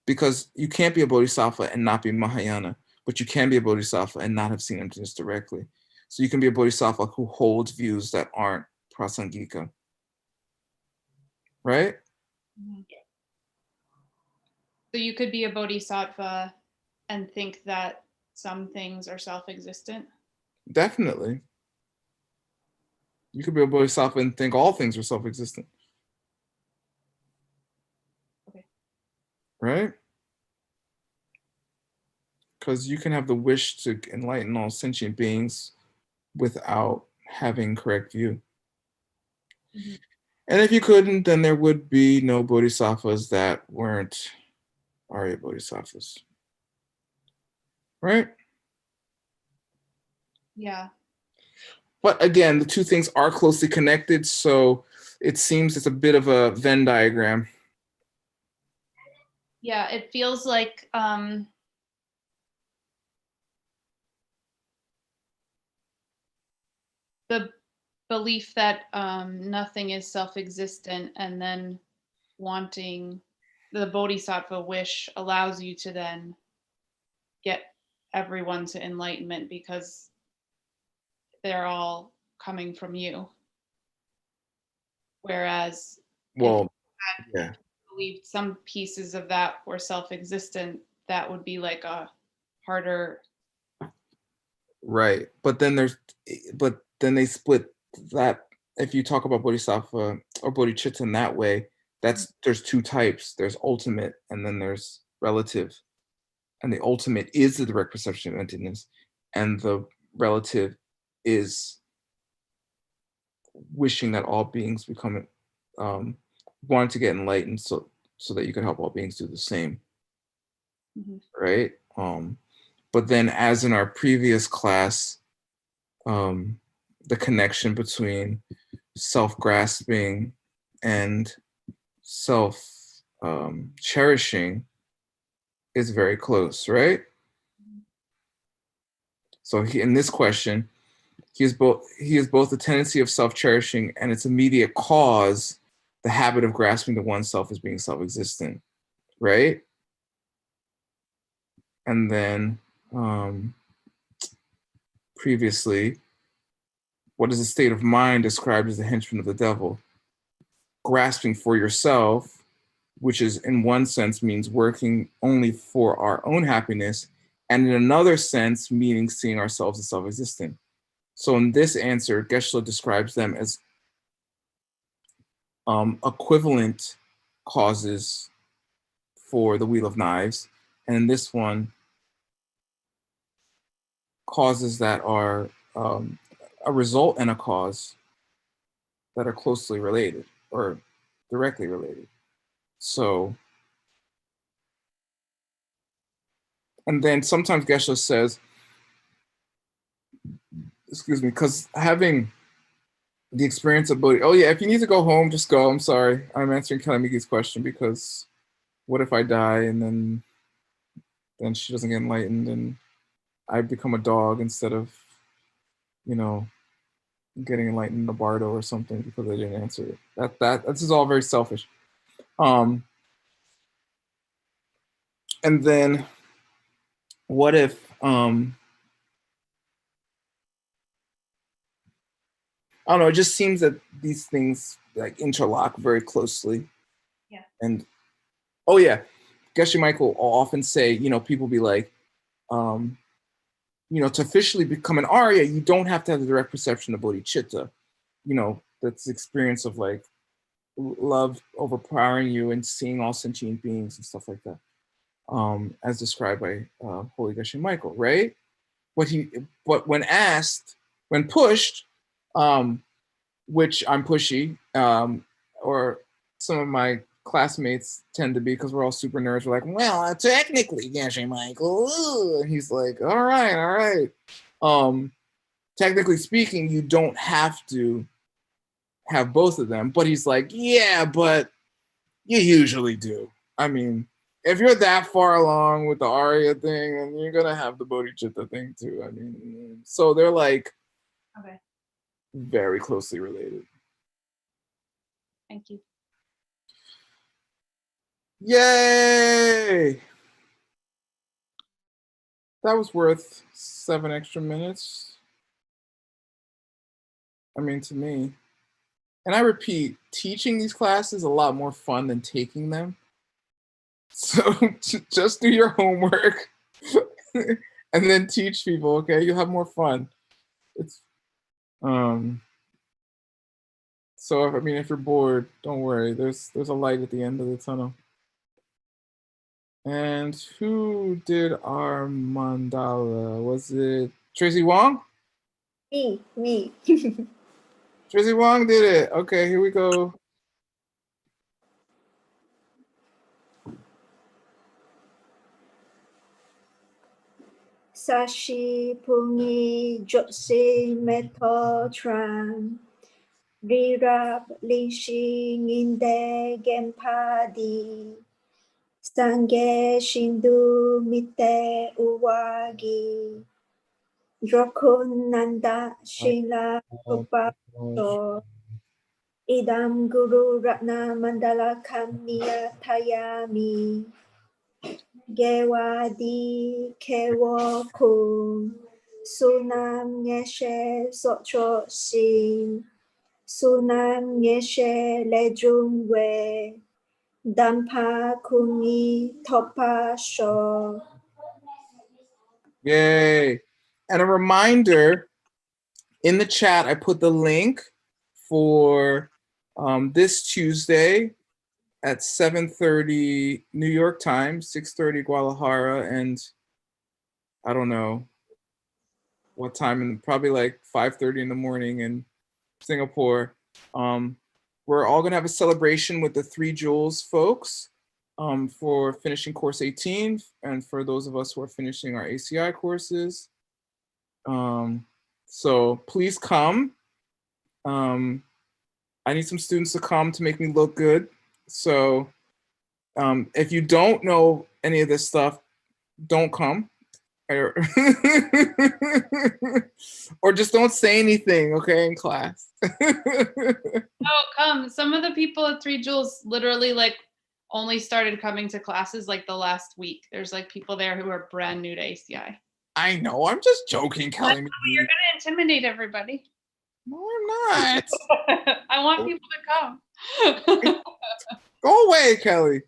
Because you can't be a bodhisattva and not be Mahayana, but you can be a bodhisattva and not have seen emptiness directly. So you can be a bodhisattva who holds views that aren't prasangika. Right? So you could be a bodhisattva and think that some things are self-existent? Definitely. You could be a bodhisattva and think all things are self-existent. Okay. Right? Because you can have the wish to enlighten all sentient beings without having correct view. Mm-hmm. And if you couldn't, then there would be no bodhisattvas that weren't Arya bodhisattvas. Right? Yeah. But again, the 2 things are closely connected, so it seems it's a bit of a Venn diagram. Yeah, it feels like the belief that nothing is self-existent and then wanting the bodhisattva wish allows you to then get everyone to enlightenment because they're all coming from you. Whereas Well, if you yeah. believed some pieces of that were self-existent, that would be like a harder. Right. But then they split that. If you talk about bodhisattva or bodhicitta in that way, there's 2 types. There's ultimate and then there's relative. And the ultimate is the direct perception of emptiness, and the relative is wishing that all beings become wanting to get enlightened so that you can help all beings do the same. Mm-hmm. Right? But then, as in our previous class, the connection between self-grasping and self-cherishing is very close, right? So in this question, he is both the tendency of self-cherishing and its immediate cause, the habit of grasping to oneself as being self-existent, right? And then previously, what is a state of mind described as the henchman of the devil? Grasping for yourself, which is in one sense means working only for our own happiness, and in another sense meaning seeing ourselves as self-existent. So in this answer, Geshe describes them as equivalent causes for the Wheel of Knives. And this one, causes that are a result and a cause that are closely related or directly related. So, and then sometimes Geshe says, excuse me, because having the experience of Bodhi, oh yeah, if you need to go home, just go. I'm sorry. I'm answering Kalamiki's question because what if I die and then she doesn't get enlightened and I become a dog instead of, you know, getting enlightened in a bardo or something because I didn't answer it. This is all very selfish. And then what if I don't know, it just seems that these things like interlock very closely. Yeah. And oh yeah, Geshe Michael will often say, you know, people be like, you know, to officially become an Arya, you don't have to have the direct perception of bodhicitta. You know, that's the experience of like love overpowering you and seeing all sentient beings and stuff like that, as described by Holy Geshe Michael, right? But when asked, when pushed, which I'm pushy, or some of my classmates tend to be because we're all super nerds. We're like, well, technically, Geshe Michael. Ooh. And he's like, all right. Technically speaking, you don't have to have both of them. But he's like, yeah, but you usually do. I mean, if you're that far along with the Arya thing, and you're gonna have the Bodhicitta thing too. I mean, so they're like very closely related. Thank you. Yay! That was worth 7 extra minutes. I mean, to me. And I repeat, teaching these classes is a lot more fun than taking them. So just do your homework and then teach people, okay? You'll have more fun. It's so if you're bored, don't worry. There's a light at the end of the tunnel. And who did our mandala? Was it Tracy Wong? Me. Tracy Wong did it. Okay, here we go. Sashi Pungi Jotsi Metotran Rirab Lishi Nginde Gempadi Sange Shindu Mite Uwagi Drokun Nanda Shila Upaso Idam Guru Ratna Mandala Kamiya Tayami Gewadi Kewoku Sunam Nyeshe Socho Shin Sunam Nyeshe Lejungwe Dampa Kuni Topa Sho. Yay. And a reminder, in the chat, I put the link for this Tuesday at 7:30 New York time, 6:30 Guadalajara, and I don't know what time, and probably like 5:30 in the morning in Singapore. We're all gonna have a celebration with the 3 Jewels folks for finishing course 18, and for those of us who are finishing our ACI courses. So please come. I need some students to come to make me look good. So if you don't know any of this stuff, don't come. Or, or just don't say anything, okay, in class. Oh, come. Some of the people at 3 Jewels literally like only started coming to classes like the last week. There's like people there who are brand new to ACI. I know, I'm just joking, Kelly. You're gonna intimidate everybody. No, I'm not. I want people to come. Go away, Kelly.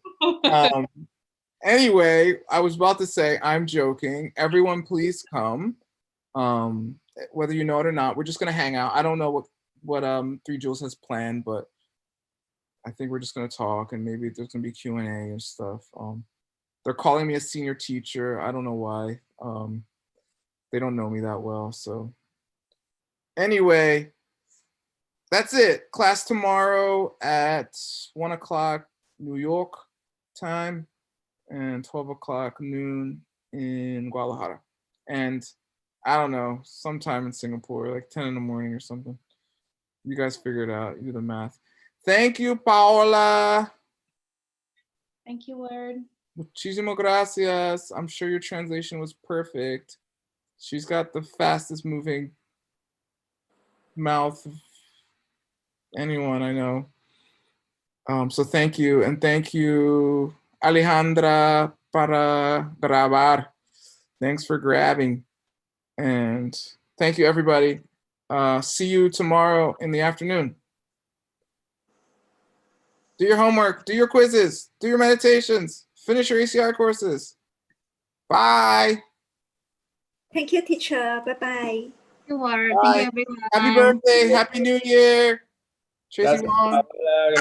Anyway, I was about to say, I'm joking. Everyone, please come. Whether you know it or not, we're just gonna hang out. I don't know what 3 Jewels has planned, but I think we're just gonna talk, and maybe there's gonna be Q&A and stuff. They're calling me a senior teacher. I don't know why. They don't know me that well. So anyway, that's it. Class tomorrow at 1 o'clock New York time and 12 o'clock noon in Guadalajara. And I don't know, sometime in Singapore, like 10 in the morning or something. You guys figure it out. You do the math. Thank you, Paola. Thank you, Word. Muchísimas gracias. I'm sure your translation was perfect. She's got the fastest moving mouth of anyone I know. So thank you. And thank you, Alejandra, para grabar. Thanks for grabbing. And thank you, everybody. See you tomorrow in the afternoon. Do your homework, do your quizzes, do your meditations, finish your ACI courses. Bye. Thank you, teacher. Bye-bye. Thank you, Word. Bye. Thank you, everyone. Happy birthday. Happy New Year. Tracy Gracias, Wong. Paola.